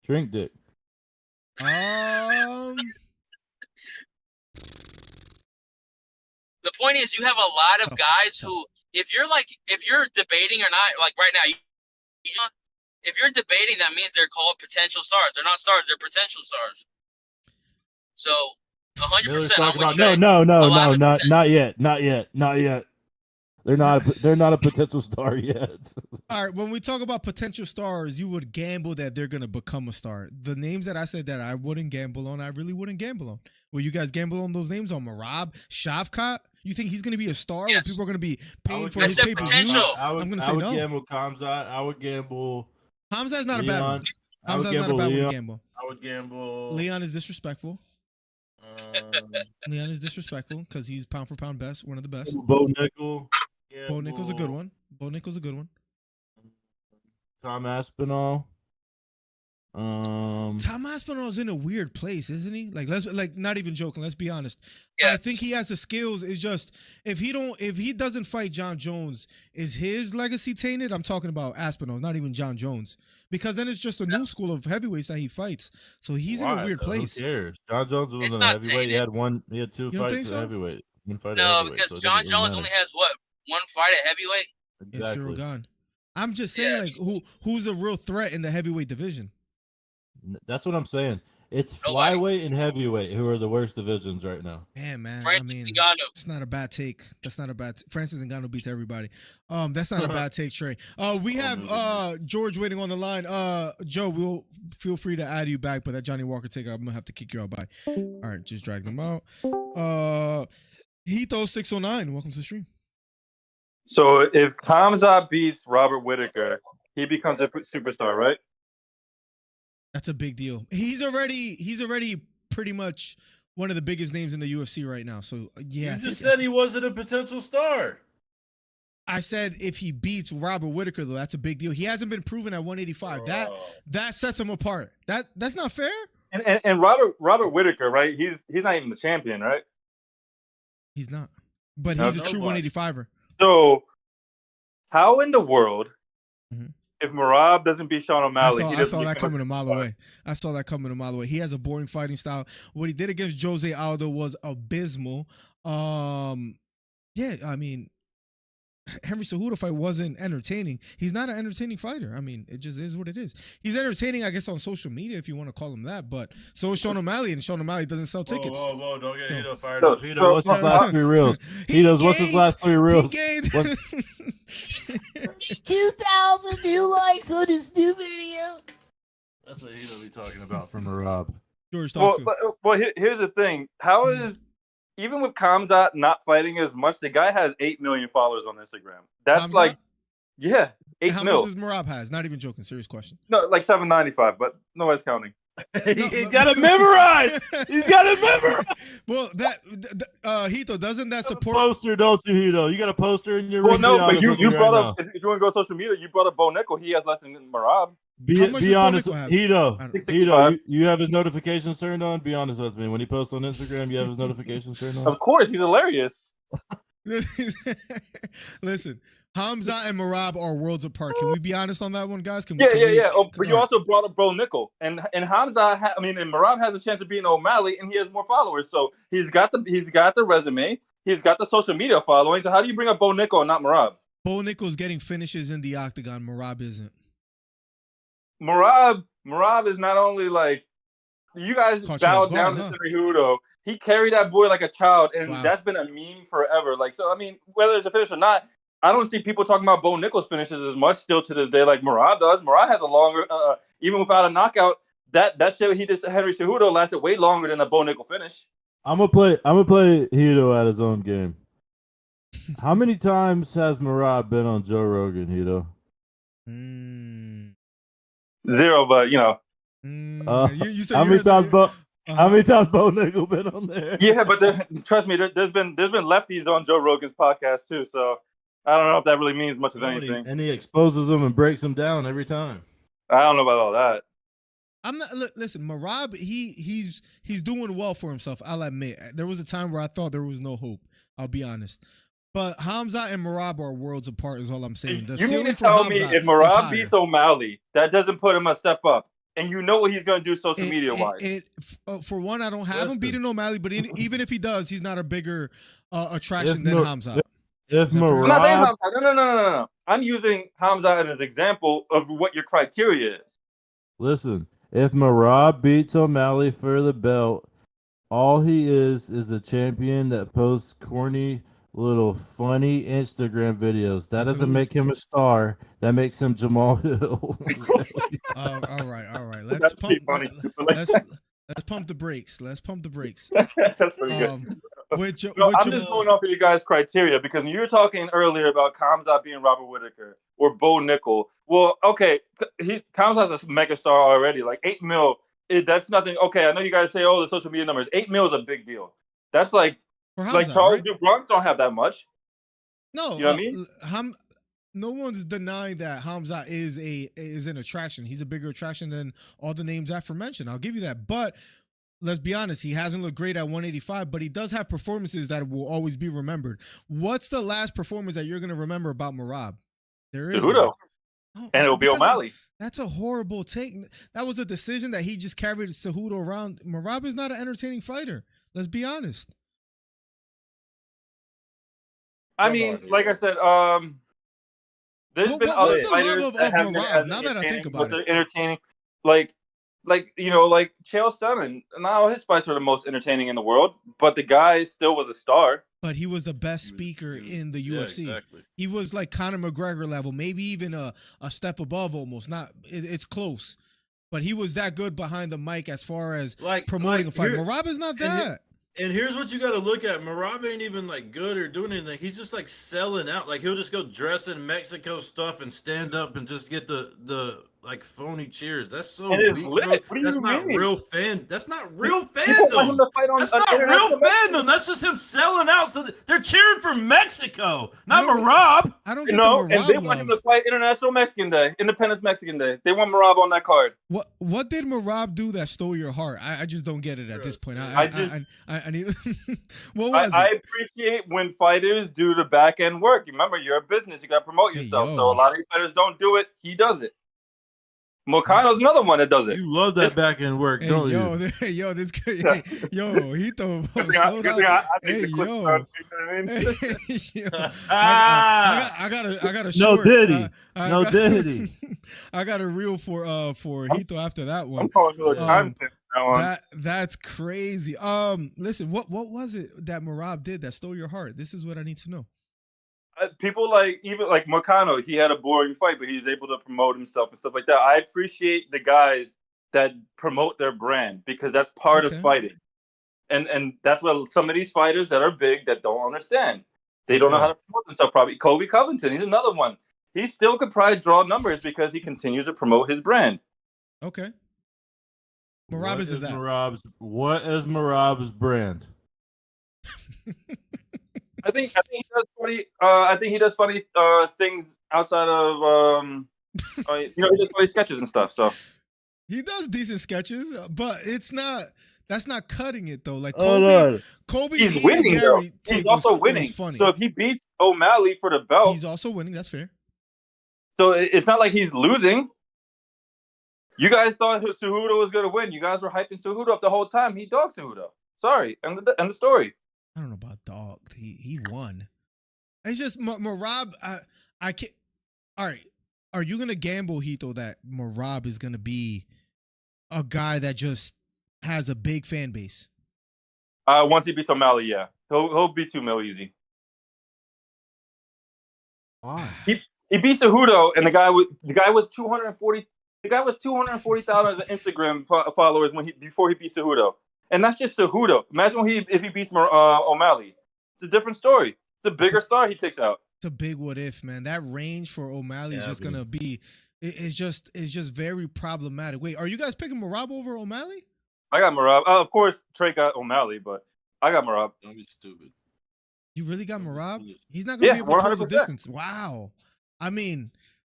Drink dick. The point is, you have a lot of guys who, if you're debating or not, like right now, if you're debating, that means they're called potential stars. They're not stars; they're potential stars. So, 100%. I'm with Trey. No, A lot of not yet. They're not a potential star yet. All right, when we talk about potential stars, you would gamble that they're going to become a star. The names that I said that I wouldn't gamble on, I really wouldn't gamble on. Will you guys gamble on those names on Marab, Shavkat? You think he's going to be a star? Yes. Where people are going to be paying for I his said pay-per-views? potential. I would I'm gonna say no. gamble Kamzat. I would gamble Hamza's not a bad one. Leon. I would Hamza's not a gamble bad one Leon. to gamble. I would gamble Leon is disrespectful. um, Leon is disrespectful because he's pound for pound best, one of the best. Bo Nickel. Bo Nickel's a good one. Bo Nickel's a good one. Tom Aspinall. Tom Aspinall's in a weird place, isn't he? Like not even joking. Let's be honest. Yeah. I think he has the skills. It's just if he doesn't fight John Jones, is his legacy tainted? I'm talking about Aspinall, not even John Jones, because then it's just a new school of heavyweights that he fights. So he's in a weird place. Who cares? John Jones was It's a not heavyweight. tainted. He had two You don't fights think at so? heavyweight. One fight at No, heavyweight, because so it John doesn't Jones matter. only has one fight at heavyweight. It's Cyril Exactly. Gane. I'm just saying, Yes. like who's a real threat in the heavyweight division? That's what I'm saying. It's Nobody. flyweight and heavyweight who are the worst divisions right now. Damn, man. Francis I mean, Ngannou. it's not a bad take. That's not a bad. Francis Ngannou beats everybody. That's not a bad take, Trey. We have George waiting on the line. Joe, we'll feel free to add you back, but that Johnny Walker take, I'm gonna have to kick you out by. All right, just drag them out. Hito 609. Welcome to the stream. So if Hamza beats Robert Whitaker, he becomes a superstar, right? That's a big deal. He's already pretty much one of the biggest names in the UFC right now. So yeah, You just said he wasn't a potential star. I said if he beats Robert Whitaker, though, that's a big deal. He hasn't been proven at 185. That sets him apart. That's not fair. And Robert Whitaker, right? He's not even the champion, right? He's not. But he's a No, true but- 185er. So How in the world, Mhm. if Merab doesn't beat Sean O'Malley, I saw that coming a mile away. away. I saw that coming a mile away. He has a boring fighting style. What he did against Jose Aldo was abysmal. Yeah, I mean, Henry Cejudo fight wasn't entertaining. He's not an entertaining fighter. I mean, it just is what it is. He's entertaining, I guess, on social media if you want to call him that. But so is Sean O'Malley, and Sean O'Malley doesn't sell tickets. Whoa, don't get So- Hito fired up. Hito, what's his so- last 3 reels? Hito's, what's his last 3 reels? He gained. What- 2,000 new likes on this new video. That's what Hito be talking about from Merab. George, Well, talk to us. here's the thing. How is even with Khamzat not fighting as much, the guy has 8 million followers on Instagram. That's Khamzat? like, yeah, 8 How mil. much does Merab has? Not even joking. Serious question. No, like 795, but nobody's counting. He's got it memorized. He's got it memorized. Well, Hito, doesn't that support? Poster, don't you, Hito? You got a poster in your Well, ring? no, Be but honest you with me brought right up, if you want to go social media, you brought up Bo Nickel. He has less than Merab. How Be much does Bo honest, Nickel have? Hito. I don't- Hito, 665. you have his notifications turned on? Be honest with me. When he posts on Instagram, you have his notifications turned on? Of course, he's hilarious. Listen, Hamza and Merab are worlds apart. Can we be honest on that one, guys? Can we? Yeah, can yeah, we- yeah. Oh, but you all right. also brought up Bo Nickel, and Hamza. And Merab has a chance of beating O'Malley, and he has more followers. So he's got the resume. He's got the social media following. So how do you bring up Bo Nickel and not Merab? Bo Nickel's getting finishes in the octagon. Merab isn't. Merab is not only like you guys Caught you bowed off guard, down huh? to Cejudo. He carried that boy like a child, and Wow. that's been a meme forever. Like, so I mean, whether it's a finish or not, I don't see people talking about Bo Nickel's finishes as much still to this day like Merab does. Merab has a longer, even without a knockout, that shit he did to Henry Cejudo lasted way longer than a Bo Nickel finish. I'm gonna play Hito at his own game. How many times has Merab been on Joe Rogan, Hito? Mm. 0, but you know. You said How you many heard that- times Bo uh-huh. How many times Bo Nickel been on there? Yeah, but trust me, there's been lefties on Joe Rogan's podcast too. So I don't know if that really means much of anything. And he exposes them and breaks them down every time. I don't know about all that. I'm not. Listen, Merab, he's doing well for himself. I'll admit. There was a time where I thought there was no hope. I'll be honest. But Hamza and Merab are worlds apart. Is all I'm saying. The You mean ceiling to for tell Hamza me if is Merab higher. beats O'Malley, that doesn't put him a step up? And you know what he's going to do social media wise. For one, I don't have him Listen. beating O'Malley, but even if he does, he's not a bigger attraction If than Mer- Hamza. If Is that fair? I'm not saying Merab, Hamza. No. I'm using Hamza as an example of what your criteria is. listen, if Merab beats O'Malley for the belt, all he is a champion that posts corny little funny Instagram videos. That doesn't Absolutely. make him a star. That makes him Jamal Hill. All right. Let's That's pump. pretty funny. Let's pump the brakes. Let's pump the brakes. That's pretty good. No, I'm just going off of you guys' criteria because you were talking earlier about Khamzat being Robert Whitaker or Bo Nickel. Well, okay, Khamzat's a megastar already. Like 8 mil, that's nothing. Okay, I know you guys say, oh, the social media numbers. 8 mil is a big deal. That's like Hamza, Charles right? Dubrons don't have that much. No, You know what I mean? No one's denying that Hamza is an attraction. He's a bigger attraction than all the names aforementioned. I'll give you that. But let's be honest, he hasn't looked great at 185, but he does have performances that will always be remembered. What's the last performance that you're going to remember about Merab? There is Cejudo. none. And it will be Because O'Malley. That's a horrible take. That was a decision that he just carried Cejudo around. Merab is not an entertaining fighter. Let's be honest. I mean, like I said, there's been other what's the fighters love that of have been Merab? as Now that I think entertaining, about but it. they're entertaining. Like Chael Sonnen. Now his fights are the most entertaining in the world, but the guy still was a star. But he was the best speaker in the Yeah, UFC. exactly. He was like Conor McGregor level, maybe even a step above almost. It's close. But he was that good behind the mic as far as promoting a fight. Merab is not that. And here's what you got to look at. Merab ain't even like good or doing anything. He's just like selling out. Like he'll just go dress in Mexico stuff and stand up and just get the like phony cheers. That's so It is weak, lit. bro. What do That's you not mean? real fan. That's not real People want him fandom. to fight on That's an not real international fandom. That's just him selling out. So they're cheering for Mexico, not don't- Marab. I don't get No, the and they Marab want him to love. fight International Mexican Day, Independence Mexican Day. They want Marab on that card. What did Marab do that stole your heart? I just don't get it at this point. I need. What was I it? appreciate when fighters do the back end work. Remember, you're a business; you got to promote Hey, yourself. yo. So a lot of these fighters don't do it. He does it. Moicano's another one that does it. You love that back end work, Hey, don't yo, you? yo, this guy, yo, Hito, Good slow thing down. I think Hey, the clip's yo. done, you know what I mean? Hey, yo. Ah, I got a no short. Diddy, I no got- Diddy. I got a reel for Hito after that one. I'm calling Miller Um, timestamp that one. That's crazy. Listen, what was it that Marab did that stole your heart? This is what I need to know. People even like Moicano, he had a boring fight, but he was able to promote himself and stuff like that. I appreciate the guys that promote their brand because that's part Okay. of fighting. And that's what some of these fighters that are big that don't understand. They don't know how to promote themselves probably. Kobe Covington, he's another one. He still could probably draw numbers because he continues to promote his brand. Okay. Marab isn't that. What is Marab's brand? I think he does funny. I think he does funny things outside of he does funny sketches and stuff. So He does decent sketches, but that's not cutting it though. Like Oh, Kobe he's Ian winning. Though. Gary He's take also was winning. funny. So if he beats O'Malley for the belt, He's also winning. That's fair. so it's not like he's losing. You guys thought Cejudo was going to win. You guys were hyping Cejudo up the whole time. He dogged Cejudo. Sorry, and the story. I don't know about dog. He won. It's just Marab. I can't. All right. Are you gonna gamble, Hito, that Marab is gonna be a guy that just has a big fan base? Once he beats O'Malley, yeah, he'll beat 2 mil easy. Why? He beat Cejudo, and the guy was 240. The guy was 240,000 Instagram followers before he beat Cejudo, and that's just Cejudo. Imagine if he beats O'Malley. It's a different story. It's a bigger star he takes out. It's a big what if, man. That range for O'Malley is just gonna be. It's just very problematic. Wait, are you guys picking Marab over O'Malley? I got Marab. Of course, Trey got O'Malley, but I got Marab. Don't be stupid. You really got Marab? He's not gonna be able to close the 100%. distance. Wow. I mean,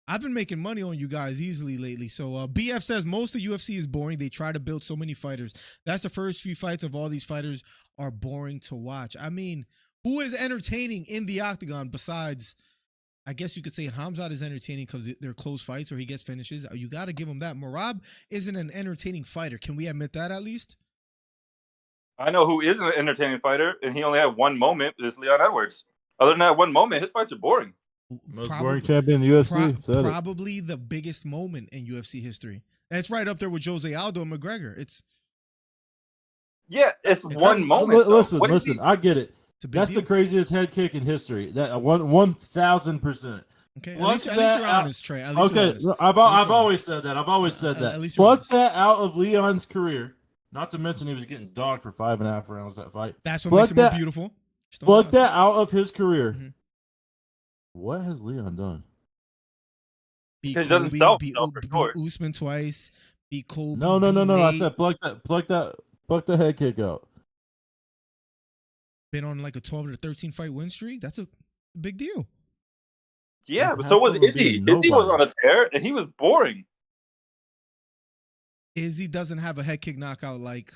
I've been making money on you guys easily lately. So BF says most of UFC is boring. They try to build so many fighters. That's the first few fights of all these fighters are boring to watch. I mean, who is entertaining in the octagon besides, I guess you could say Hamzat is entertaining because they're close fights or he gets finishes. You got to give him that. Marab isn't an entertaining fighter. Can we admit that at least? I know who is an entertaining fighter, and he only had one moment. Is Leon Edwards. Other than that one moment, his fights are boring. Most boring champion in the UFC. Said it. Probably the biggest moment in UFC history. And it's right up there with Jose Aldo and McGregor. It's one moment. Listen. I get it. It's a big That's deal. the craziest head kick in history. That 1,000%. Okay, at Pluck least you're that honest, Trey. At least you're Okay, honest. I've always said that. I've always said At that. least you're Pluck honest. that out of Leon's career. Not to mention he was getting dogged for 5.5 rounds that fight. That's what Pluck makes it more that- beautiful. Just don't Pluck lie. that out of his career. Mhm. What has Leon done? Beat He doesn't Kobe, sell beat himself for sure. Usman twice, beat Kobe. No. beat I Nate. said pluck the head kick out. Been on like a 12 to 13 fight win streak. That's a big deal. Yeah, How but so was come it Izzy. beat Izzy was on nobody? a tear, and he was boring. Izzy doesn't have a head kick knockout like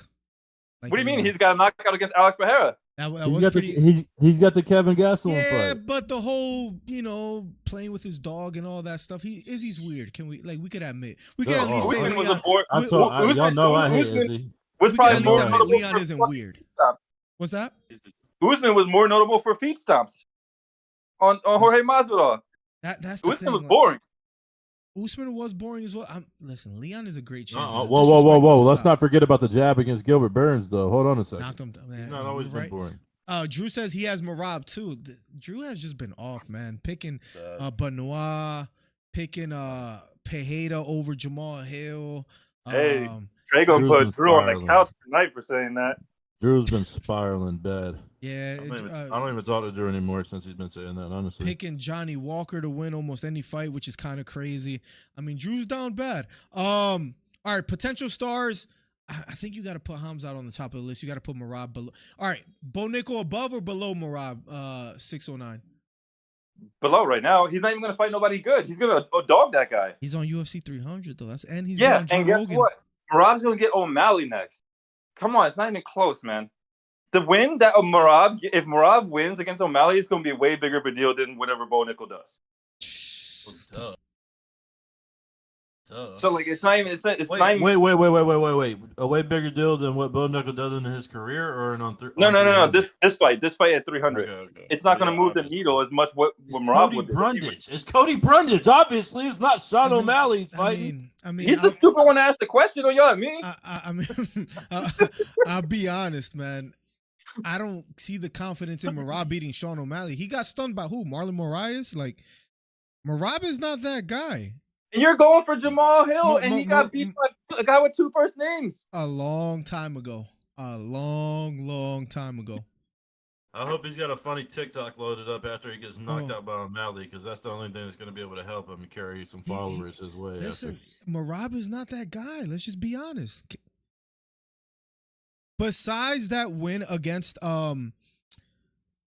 What do you mean? Leon. He's got a knockout against Alex Pereira. That He's was got, pretty. he's got the Kevin Gastelum Yeah, fight. but the whole, playing with his dog and all that stuff, Izzy's weird. We could admit. We could at least say Usman was Leon. a bore. Y'all know I hate Usman Izzy. was We could probably at more least admit notable Leon for isn't fucking weird. feet stomps. What's that? Usman was more notable for feet stomps on Jorge Masvidal. That's the Usman was thing. boring. Usman was boring as well. Listen, Leon is a great champion. Whoa. Disrespect needs to Let's stop. not forget about the jab against Gilbert Burns, though. Hold on a second. Knocked him down. He's Man, not always right. been boring. Drew says he has Marab too. Drew has just been off, man. Picking Benoit, picking Pereira over Jamal Hill. Trey gonna Drew's put been Drew on the spiraling. couch tonight for saying that. Drew's been spiraling bad. Yeah, I don't even talk to Drew anymore since he's been saying that. Honestly, picking Johnny Walker to win almost any fight, which is kind of crazy. I mean, Drew's down bad. All right, potential stars. I think you got to put Hamzat on the top of the list. You got to put Merab below. All right, Bo Nickel above or below Merab? 609. Below right now, he's not even gonna fight nobody good. He's gonna dog that guy. He's on UFC 300 though. And he's been Yeah, on Joe and guess Rogan. what? Merab's gonna get O'Malley next. Come on, it's not even close, man. The win that Merab, if Merab wins against O'Malley, it's gonna be a way bigger of a deal than whatever Bo Nickel does. Duh. So like, it's not even. It's not even. Wait. A way bigger deal than what Bo Nickel does in his career, or on No. This fight at 300. Okay. It's not gonna move the needle as much. What Merab would do. It's Cody Brundage. Obviously, it's not Sean O'Malley fighting. I mean, he's the stupid one to ask the question. Don't yell at me. I mean, I'll be honest, man. I don't see the confidence in Merab beating Sean O'Malley. He got stunned by who? Marlon Moraes? Like, Merab is not that guy. And you're going for Jamal Hill, and he got beat by a guy with 2 first names. A long time ago. A long time ago. I hope he's got a funny TikTok loaded up after he gets knocked out by O'Malley, because that's the only thing that's going to be able to help him carry some followers his way. Listen, Merab is not that guy. Let's just be honest. Besides that win against Cejudo,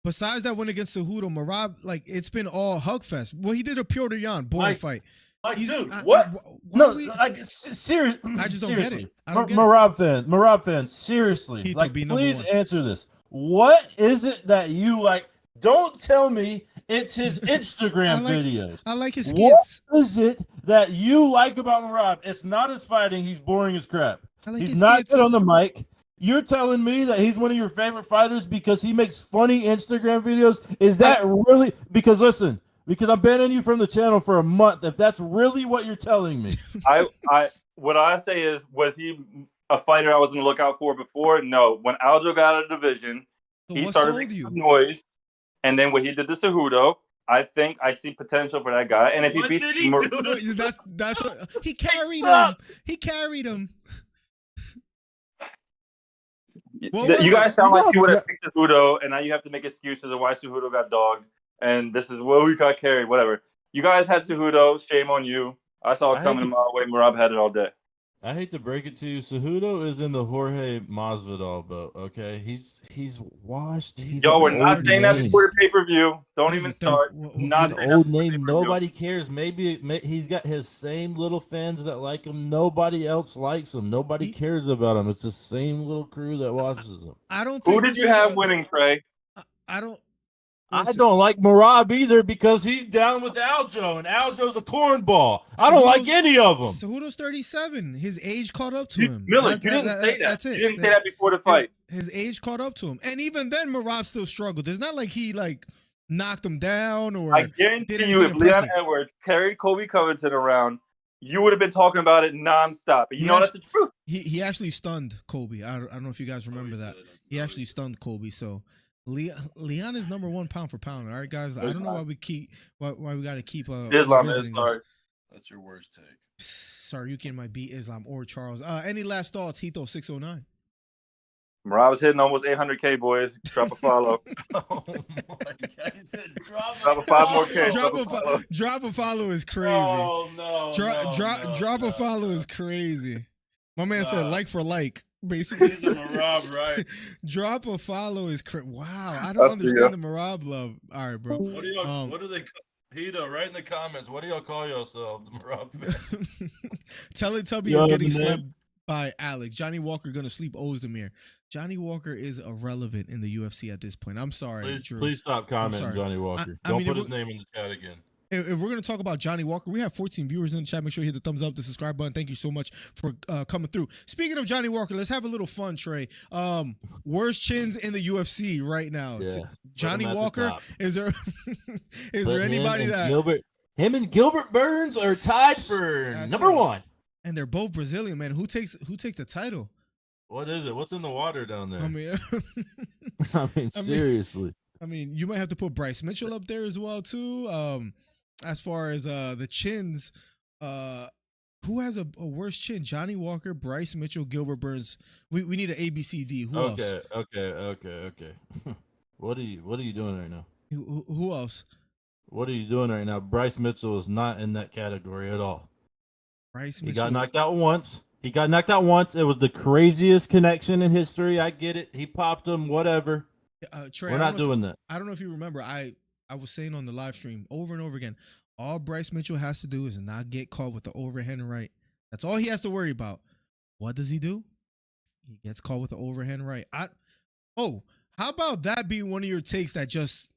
Merab, like, it's been all hugfest. Well, he did a Piotr Jan boring fight. Like, dude, what? Seriously, I just don't get it. Merab fans, seriously, please answer this. What is it that you like? Don't tell me it's his Instagram videos. I like his skits. What is it that you like about Merab? It's not his fighting. He's boring as crap. He's not skits. good on the mic. You're telling me that he's one of your favorite fighters because he makes funny Instagram videos? Is that really? Because listen. Because I'm banning you from the channel for a month. If that's really what you're telling me, what I say is, was he a fighter I was going to look out for before? No. When Aljo got out of the division, he started making some noise, and then when he did the Cejudo, I think I see potential for that guy. And if he beats, that's what he carried him. He carried him. You guys sound like you would have picked Cejudo, and now you have to make excuses of why Cejudo got dogged. And this is, well, we got carried, whatever. You guys had Cejudo. Shame on you. I saw it coming my way. Merab had it all day. I hate to break it to you. Cejudo is in the Jorge Masvidal boat, okay? He's washed. Yo, we're not saying that before the pay-per-view. Don't even start. Not an old name. Nobody cares. Maybe he's got his same little fans that like him. Nobody else likes him. Nobody cares about him. It's the same little crew that watches him. I don't think Who did you have winning, Trey? I don't like Merab either because he's down with Aljo, and Aljo's a cornball. I don't like any of them. Cejudo's 37. His age caught up to him. Miller, you didn't say that. That's it. You didn't say that before the fight. His age caught up to him. And even then, Merab still struggled. It's not like he, knocked him down or I guarantee you, if Leon Edwards carried Colby Covington around, you would have been talking about it nonstop. You know that's the truth. He actually stunned Colby. I don't know if you guys remember that. He actually stunned Colby, so... Leon is number 1 pound for pound. All right, guys. I don't know why we got to keep Islam is sorry. That's your worst take. Sorry, you can't beat Islam or Charles. Any last thoughts? Hito 609. Merab was hitting almost 800K, boys. Drop a follow. Oh my God! He said, drop a 5 more K. Drop a follow is crazy. Oh no! Drop a follow is crazy. My man said like for like. Basically, he's a Merab, right? Drop a follow is wow. I don't understand the Merab love. All right, bro. What do y'all? What do they? Hito, write in the comments. What do y'all call yourself, the Merab? Teletubby is getting slept by Alex. Johnny Walker gonna sleep Ozdemir. Johnny Walker is irrelevant in the UFC at this point. I'm sorry. Please stop commenting, Johnny Walker. Don't put his name in the chat again. If we're going to talk about Johnny Walker, we have 14 viewers in the chat. Make sure you hit the thumbs up, the subscribe button. Thank you so much for coming through. Speaking of Johnny Walker, let's have a little fun, Trey. Worst chins in the UFC right now. Yeah. Johnny Walker, is there anybody that... Him and Gilbert Burns are tied for number 1. And they're both Brazilian, man. Who takes the title? What is it? What's in the water down there? I mean, seriously. You might have to put Bryce Mitchell up there as well, too. As far as the chins, who has a worse chin? Johnny Walker, Bryce Mitchell, Gilbert Burns. We need an ABCD. Who else? Okay. What are you doing right now? Who else? What are you doing right now? Bryce Mitchell is not in that category at all. Bryce He Mitchell. got knocked out once. It was the craziest connection in history. I get it. He popped him. Whatever. Trey, We're not doing that. I don't know if you remember. I was saying on the live stream over and over again. All Bryce Mitchell has to do is not get caught with the overhand right. That's all he has to worry about. What does he do? He gets caught with the overhand right. How about that being one of your takes that just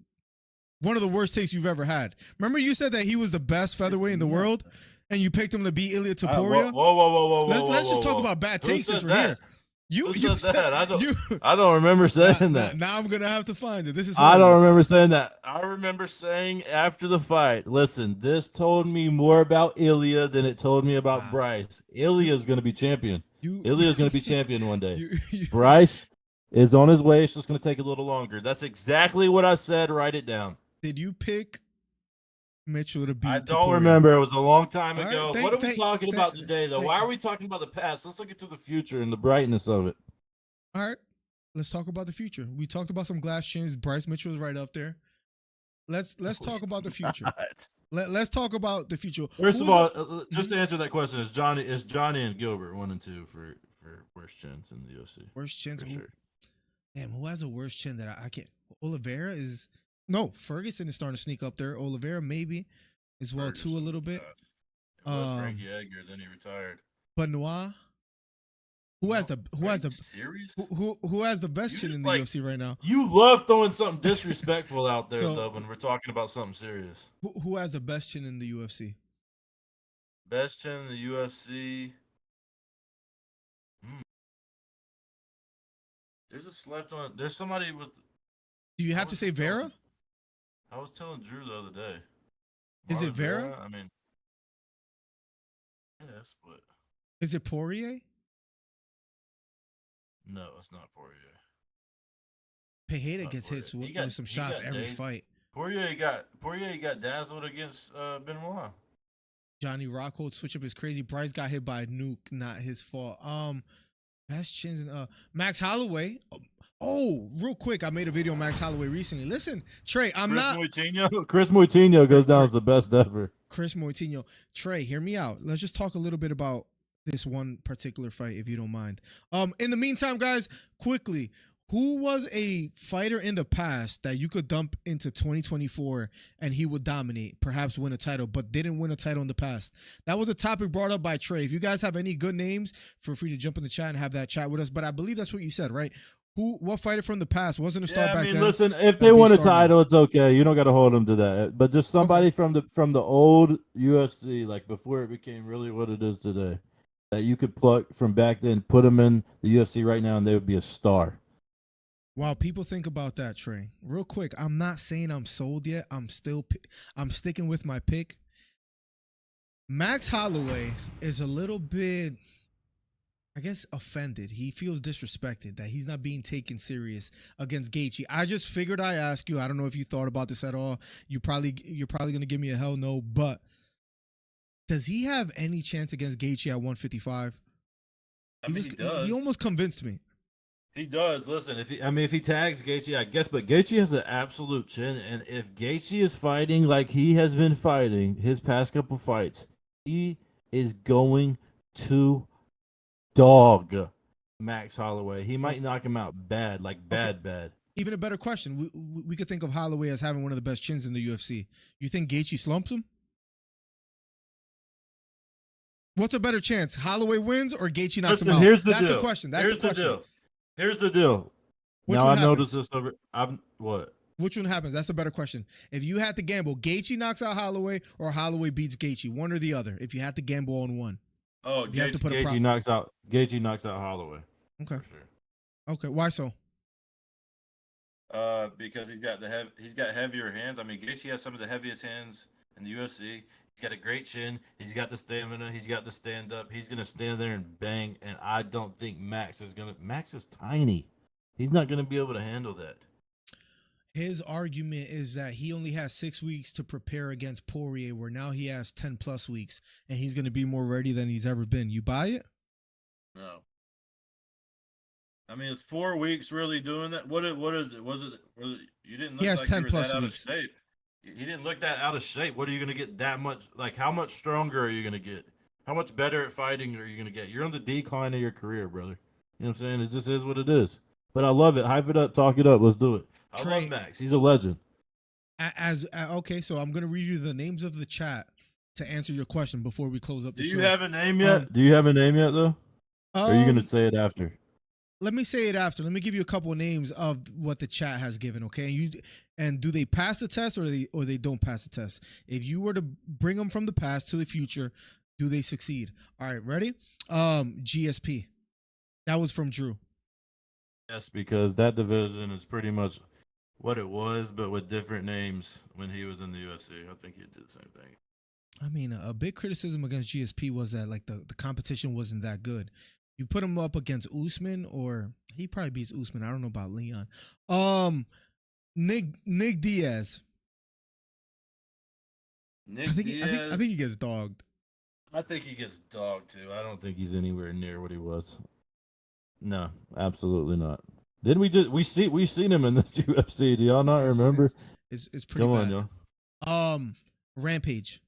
one of the worst takes you've ever had? Remember you said that he was the best featherweight in the world, and you picked him to beat Ilia Topuria? Whoa. Let's just talk about bad takes since we're here. You said that? you. I don't remember saying that. Now I'm gonna have to find it. This is. I don't horrible. remember saying that. I remember saying after the fight, listen, this told me more about Ilya than it told me about Wow. Bryce. Ilya's going to be champion. Ilya's going to be champion one day. You- Bryce is on his way. It's just going to take a little longer. That's exactly what I said. Write it down. Did you pick Mitchell to beat? I don't Topuria? remember. It was a long time All right, ago. What are we talking about today, though? Why are we talking about the past? Let's look into the future and the brightness of it. All right, let's talk about the future. We talked about some glass chins. Bryce Mitchell is right up there. Let's talk about the future. Let's talk about the future. First of all, just to answer that question, is Johnny and Gilbert 1 and 2 for worst chins in the UFC? Worst chins. For sure. Damn, who has a worse chin that I can't? Oliveira is no. Ferguson is starting to sneak up there. Oliveira maybe as well too a little bit. It was Frankie Edgar, then he retired. Benoit. Who has the best chin in the UFC right now? You love throwing something disrespectful out there, So- though, when we're talking about something serious. Who has the best chin in the UFC? Best chin in the UFC. There's a slept on. There's somebody with. Do you have to say Vera? I was telling Drew the other day. Is it Marlon Vera? I mean, yeah, that's split. Is it Poirier? No, it's not Poirier. Pereira Not gets hit Poirier. with some shots every dazed. fight. Poirier got dazzled against Benoit. Johnny Rockhold switch up is crazy. Bryce got hit by a nuke, not his fault. Best chins in Max Holloway. Oh, real quick, I made a video on Max Holloway recently. Listen, Trey, Chris Moitinho goes down as the best ever. Chris Moitinho. Trey, hear me out. Let's just talk a little bit about this one particular fight, if you don't mind. In the meantime, guys, quickly, who was a fighter in the past that you could dump into 2024 and he would dominate, perhaps win a title, but didn't win a title in the past? That was a topic brought up by Trey. If you guys have any good names, feel free to jump in the chat and have that chat with us. But I believe that's what you said, right? What fighter from the past wasn't a star back then? Listen, if they won a title, it's okay. You don't got to hold them to that. But just somebody from the old UFC, like before it became really what it is today, that you could pluck from back then, put them in the UFC right now, and they would be a star. While people think about that, Trey, real quick, I'm not saying I'm sold yet. I'm sticking with my pick. Max Holloway is a little bit, I guess, offended. He feels disrespected that he's not being taken serious against Gaethje. I just figured I ask you. I don't know if you thought about this at all. You're probably gonna give me a hell no, but does he have any chance against Gaethje at 155? He almost convinced me. He does. Listen, if he tags Gaethje, I guess, but Gaethje has an absolute chin, and if Gaethje is fighting like he has been fighting his past couple fights, he is going to dog Max Holloway. He might knock him out bad, like bad. Even a better question. We could think of Holloway as having one of the best chins in the UFC. You think Gaethje slumps him? What's a better chance? Holloway wins or Gaethje knocks him out? That's the question. Here's the deal. Which now one I happens? noticed this over. What? Which one happens? That's a better question. If you had to gamble, Gaethje knocks out Holloway or Holloway beats Gaethje, one or the other. If you had to gamble on one. Oh, you have to put a Gaethje knocks out Holloway. Okay. For sure. Okay. Why so? Because he's got heavier hands. I mean, Gaethje has some of the heaviest hands in the UFC. He's got a great chin. He's got the stamina. He's got the stand up. He's gonna stand there and bang. And I don't think Max is tiny. He's not gonna be able to handle that. His argument is that he only has 6 weeks to prepare against Poirier, where now he has 10+ weeks, and he's gonna be more ready than he's ever been. You buy it? No. I mean, it's 4 weeks really doing that. What is it? Was it you didn't He look has like you 10 were plus that out of weeks. shape. He didn't look that out of shape. What are you going to get that much? Like, how much stronger are you going to get? How much better at fighting are you going to get? You're on the decline of your career, brother. You know what I'm saying? It just is what it is. But I love it. Hype it up. Talk it up. Let's do it. I Trey, love Max. He's a legend. Okay, so I'm gonna read you the names of the chat to answer your question before we close up the Do show. you have a name yet? Do you have a name yet, though? Or are you going to say it after? Let me say it after. Let me give you a couple of names of what the chat has given. Okay, and do they pass the test or they don't pass the test? If you were to bring them from the past to the future, do they succeed? All right, ready? GSP. That was from Drew. Yes, because that division is pretty much what it was, but with different names when he was in the UFC. I think he did the same thing. I mean, a big criticism against GSP was that like the competition wasn't that good. You put him up against Usman, or he probably beats Usman. I don't know about Leon. Nick Diaz. I think he gets dogged. I think he gets dogged too. I don't think he's anywhere near what he was. No, absolutely not. Didn't we seen him in this UFC? Do y'all not remember? It's pretty bad. Come on, y'all. Rampage.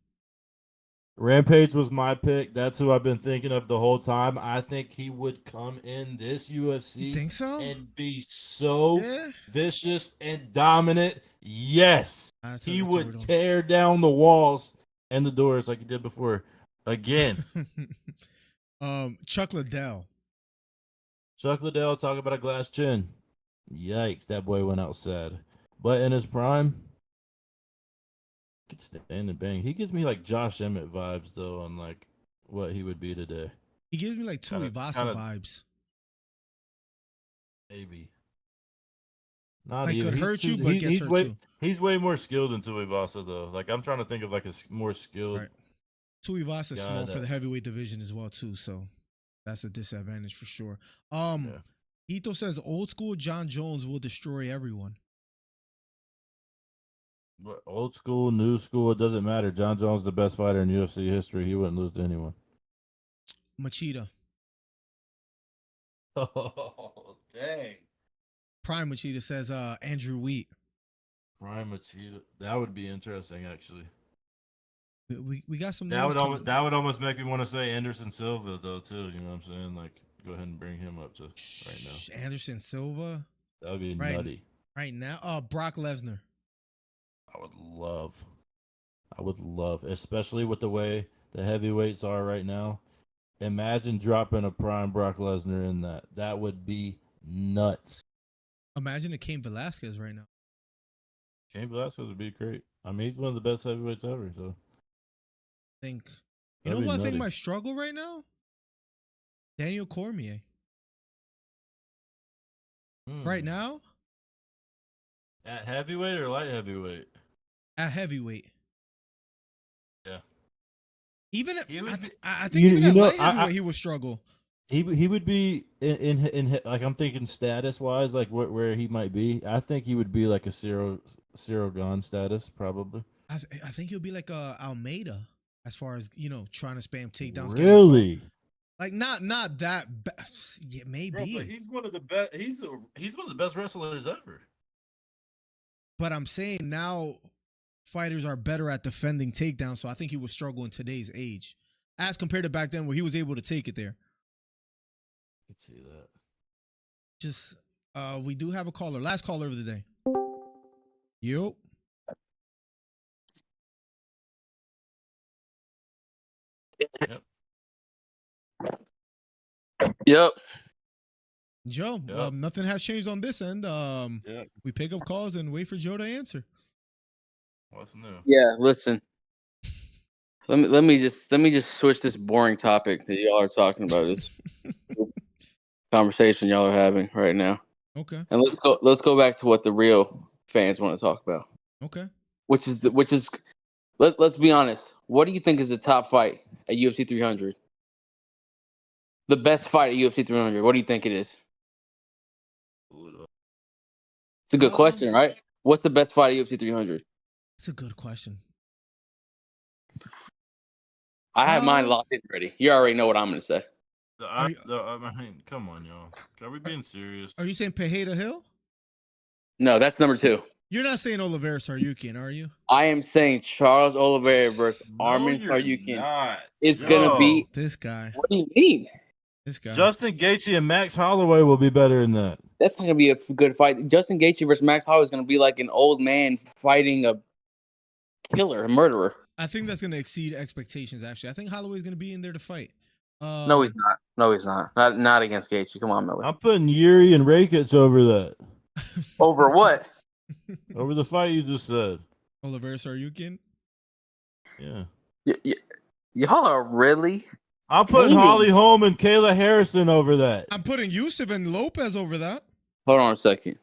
Rampage was my pick. That's who I've been thinking of the whole time. I think he would come in this UFC. You think so? And be so vicious and dominant. Yes. He would tear down the walls and the doors like he did before. Again. Chuck Liddell. Chuck Liddell talking about a glass chin. Yikes, that boy went out sad. But in his prime, he could stand and bang. He gives me like Josh Emmett vibes though on like what he would be today. He gives me like Tuivasa vibes. Maybe. Not like even. Could hurt you, but gets hurt too. He's way more skilled than Tuivasa though. Like I'm trying to think of like a more skilled. Right. Tuivasa is small for the heavyweight division as well too, so that's a disadvantage for sure. Ito says old school John Jones will destroy everyone. But old school, new school, it doesn't matter. John Jones is the best fighter in UFC history. He wouldn't lose to anyone. Machida. Oh, dang. Prime Machida says Andrew Wheat. Prime Machida. That would be interesting, actually. We got some that names would almost make me want to say Anderson Silva though too. You know what I'm saying? Like go ahead and bring him up to right now. Anderson Silva. That would be nutty. Right now, Brock Lesnar. I would love, especially with the way the heavyweights are right now. Imagine dropping a prime Brock Lesnar in that. That would be nuts. Imagine a Cain Velasquez right now. Cain Velasquez would be great. I mean, he's one of the best heavyweights ever. So, you know what I think might struggle right now? Daniel Cormier. Right now? At heavyweight or light heavyweight? At heavyweight. Yeah. I think even at light heavyweight he would struggle. He would be in like I'm thinking status wise, like where he might be. I think he would be like a Cyril Gane status probably. I think he'll be like Almeida as far as trying to spam takedowns. Really? Like not that yeah, maybe. Bro, but he's one of the best. He's one of the best wrestlers ever. But I'm saying now fighters are better at defending takedowns, so I think he would struggle in today's age as compared to back then where he was able to take it there. I can see that. Just we do have a caller. Last caller of the day. Yo. Yep. Joe, nothing has changed on this end. We pick up calls and wait for Joe to answer. What's new? Yeah, listen. Let me just switch this boring topic that y'all are talking about. This conversation y'all are having right now. Okay. And let's go back to what the real fans want to talk about. Okay. Let's be honest. What do you think is the top fight at UFC 300? The best fight at UFC 300. What do you think it is? It's a good question, right? What's the best fight at UFC 300? It's a good question. I have mine locked in ready. You already know what I'm going to say. I mean, come on, y'all. Are we being serious? Are you saying Pereira Hill? No, that's number 2. You're not saying Oliveira Saryukin, are you? I am saying Charles Oliveira versus No, Armin you're Saryukin not. is gonna be. This guy. What do you mean? This guy. Justin Gaethje and Max Holloway will be better than that. That's not gonna be a good fight. Justin Gaethje versus Max Holloway is gonna be like an old man fighting a killer, a murderer. I think that's going to exceed expectations, actually. I think Holloway's going to be in there to fight. No, he's not. No, he's not. Not against Gaethje. Come on, Miller. I'm putting Yuri and Rakic over that. Over what? Over the fight you just said. Oliveira Saryukin? Yeah. Y'all are really. I'm putting Holly Holm and Kayla Harrison over that. I'm putting Yusuf and Lopez over that. Hold on a second.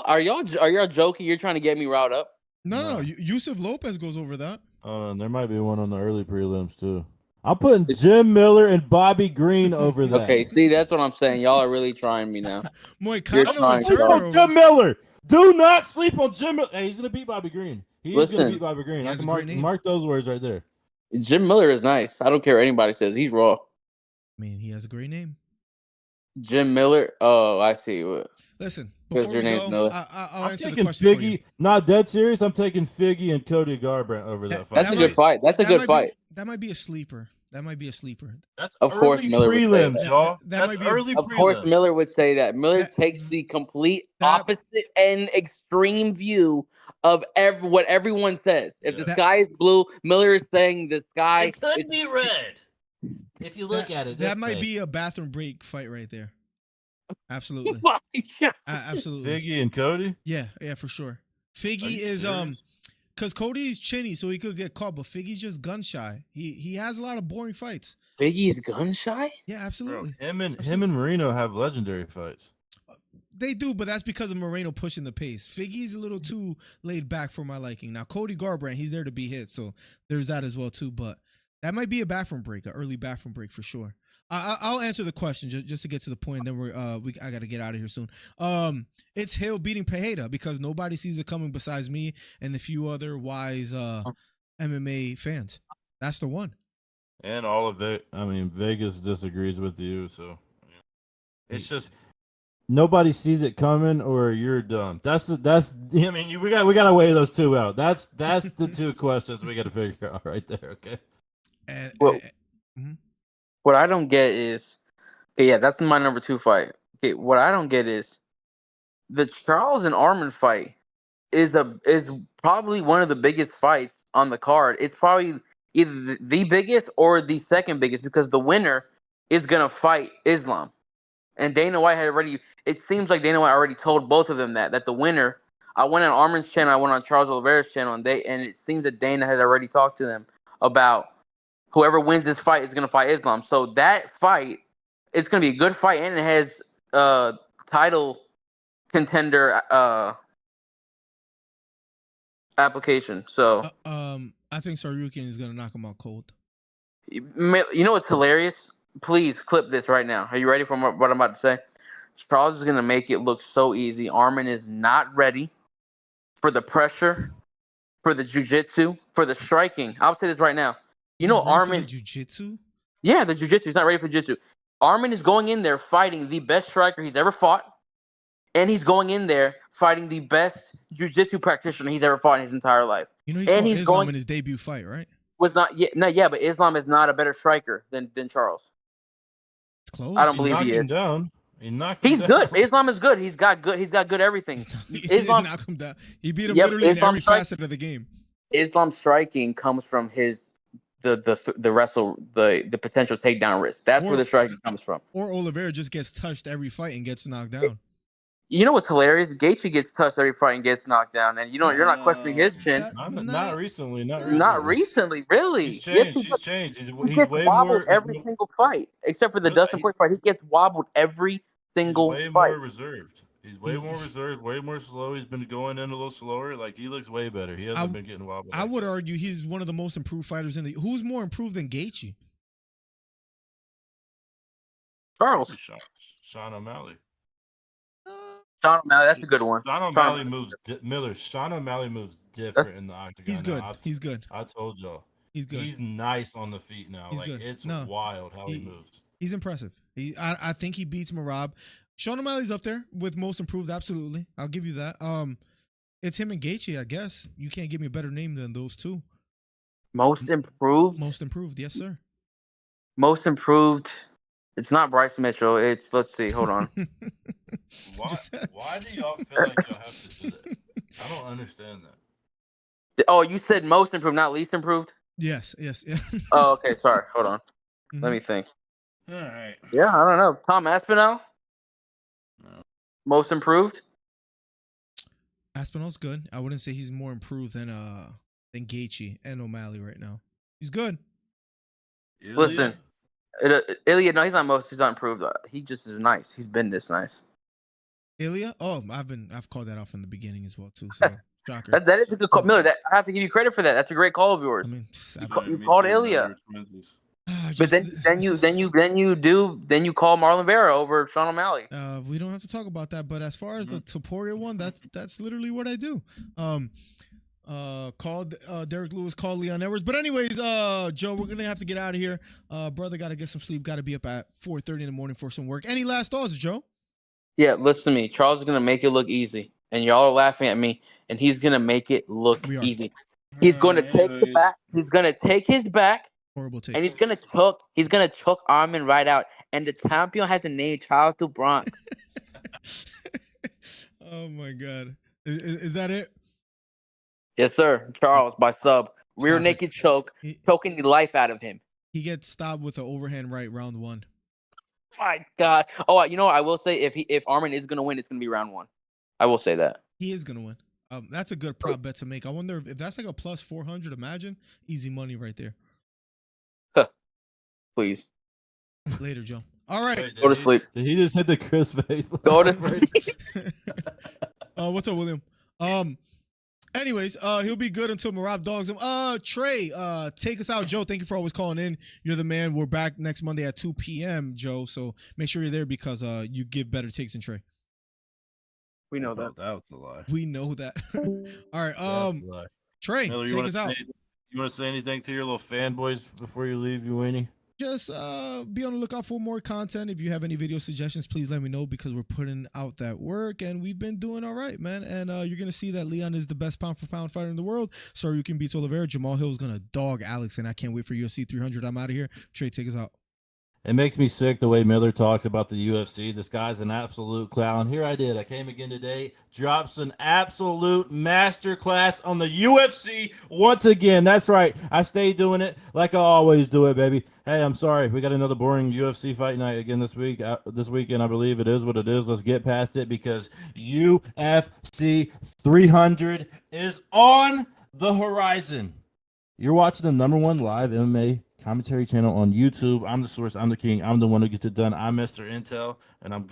Are y'all joking? You're trying to get me riled up? No. Yusuf Lopez goes over that. And there might be one on the early prelims too. I'm putting Jim Miller and Bobby Green over that. Okay, see, that's what I'm saying. Y'all are really trying me now. Moicano and Sleep on Jim Miller. Do not sleep on Jim Miller. Hey, he's gonna beat Bobby Green. He's gonna beat Bobby Green. I can mark those words right there. Jim Miller is nice. I don't care what anybody says. He's raw. I mean, he has a great name. Jim Miller. Oh, I see. Listen, before we go, I'll answer the question for you. Not dead serious. I'm taking Figgy and Cody Garbrandt over that fight. That's a good fight. That's a good fight. That might be a sleeper. That's of course Miller would say y'all. That's early of course Miller would say that. Miller takes the complete opposite and extreme view of what everyone says. If the sky is blue, Miller is saying the sky could be red. If you look at it, that might be a bathroom break fight right there. Absolutely. Absolutely. Figgy and Cody? Yeah, for sure. Figgy is because Cody's chinny, so he could get caught, but Figgy's just gun shy. He has a lot of boring fights. Figgy's gun shy? Yeah, absolutely. Bro, him and Marino have legendary fights. They do, but that's because of Moreno pushing the pace. Figgy's a little too laid back for my liking. Now, Cody Garbrandt, he's there to be hit, so there's that as well too. But that might be a bathroom break, an early bathroom break for sure. I'll answer the question just to get to the point. Then I got to get out of here soon. It's Hill beating Pereira because nobody sees it coming besides me and a few other wise MMA fans. That's the one. And all of it. I mean, Vegas disagrees with you, so it's just nobody sees it coming, or you're dumb. That's. I mean, we got to weigh those two out. That's the two questions we got to figure out right there. Okay. What I don't get is, that's my number 2 fight. Okay, what I don't get is the Charles and Armin fight is probably one of the biggest fights on the card. It's probably either the biggest or the second biggest because the winner is gonna fight Islam. And Dana White had already. It seems like Dana White already told both of them that the winner. I went on Armin's channel, I went on Charles Oliveira's channel, and it seems that Dana had already talked to them about whoever wins this fight is going to fight Islam. So that fight is going to be a good fight, and it has title contender application. So I think Saryukin is going to knock him out cold. You know what's hilarious? Please clip this right now. Are you ready for what I'm about to say? Charles is going to make it look so easy. Armin is not ready for the pressure, for the jiu-jitsu, for the striking. I'll say this right now. You know, Armin. Jiu-jitsu? Yeah, the jiu-jitsu. He's not ready for jiu-jitsu. Armin is going in there fighting the best striker he's ever fought, and he's going in there fighting the best jiu-jitsu practitioner he's ever fought in his entire life. You know, he's Islam in his debut fight, right? But Islam is not a better striker than Charles. It's close. I don't believe he is. He's good. Islam is good. He's got good everything. Islam knock him down. He beat him literally in every facet of the game. Islam striking comes from the potential takedown risk. That's where the striking comes from. Or Oliveira just gets touched every fight and gets knocked down. You know what's hilarious? Gaethje gets touched every fight and gets knocked down, and you're not questioning his chin. Not recently. Not recently, really. He's changed. He's changed. He's gets way wobbled more every single fight, except for the Dustin Poirier fight. He gets wobbled every single fight. More reserved. He's way more reserved, way more slow. He's been going in a little slower. Like, he looks way better. He hasn't been getting wobbled. I would argue he's one of the most improved fighters in the. Who's more improved than Gaethje? Charles. Sean O'Malley. Sean O'Malley, that's a good one. Sean O'Malley moves. Miller. Sean O'Malley moves different in the octagon. He's good. He's good. I told y'all. He's good. He's nice on the feet now. He's like, good. It's wild how he moves. He's impressive. I think he beats Merab. Sean O'Malley's up there with most improved. Absolutely, I'll give you that. It's him and Gaethje, I guess. You can't give me a better name than those two. Most improved. Most improved, yes, sir. Most improved. It's not Bryce Mitchell. It's let's see. Hold on. Why do y'all feel like y'all have to do that? I don't understand that. Oh, you said most improved, not least improved. Yes. Yeah. Oh, okay. Sorry. Hold on. Mhm. Let me think. All right. Yeah, I don't know. Tom Aspinall. No. Most improved. Aspinall's good. I wouldn't say he's more improved than Gaethje and O'Malley right now. He's good. Listen, Ilya. No, he's not most. He's not improved. He just is nice. He's been this nice. Ilya? Oh, I've called that out from the beginning as well too. So shocker. That is a good call, Miller. I have to give you credit for that. That's a great call of yours. I mean, You called Ilya, but then you call Marlon Vera over Sean O'Malley. We don't have to talk about that. But as far as the Topuria one, that's literally what I do. Called Derek Lewis, called Leon Edwards. But anyways, Joe, we're gonna have to get out of here. Brother, gotta get some sleep. Gotta be up at 4:30 in the morning for some work. Any last thoughts, Joe? Yeah, listen to me. Charles is gonna make it look easy, and y'all are laughing at me, and he's gonna make it look easy. He's going to take the back. He's gonna take his back. Horrible take. And he's gonna choke Armin right out. And the champion has the name Charles DuBronx. Oh my God. Is that it? Yes, sir. Charles by sub. Rear naked choke, choking the life out of him. He gets stopped with an overhand right round one. My God. Oh, you know what? I will say if Armin is gonna win, it's gonna be round one. I will say that. He is gonna win. That's a good prop bet to make. I wonder if that's like a plus 400. Imagine easy money right there. Please. Later, Joe. All right. Wait, go to sleep. Did he just hit the Chris face? Go to sleep. What's up, William? Anyways, he'll be good until Merab dogs him. Trey, take us out. Joe, thank you for always calling in. You're the man. We're back next Monday at 2 p.m., Joe. So make sure you're there because you give better takes than Trey. We know that. That was a lie. We know that. All right. Trey, Miller, take us out. You want to say anything to your little fanboys before you leave, you weenie? Just be on the lookout for more content. If you have any video suggestions, please let me know because we're putting out that work and we've been doing all right, man. And you're going to see that Leon is the best pound for pound fighter in the world. So you can beat Oliveira. Jamal Hill is going to dog Alex, and I can't wait for UFC 300. I'm out of here. Trey, take us out. It makes me sick the way Miller talks about the UFC. This guy's an absolute clown. Here I did. I came again today, drops an absolute masterclass on the UFC once again. That's right. I stay doing it like I always do it, baby. Hey, I'm sorry. We got another boring UFC fight night again this weekend. I believe it is what it is. Let's get past it because UFC 300 is on the horizon. You're watching the #1 live MMA commentary channel on YouTube. I'm the source. I'm the king. I'm the one who gets it done. I'm Mr. Intel, and I'm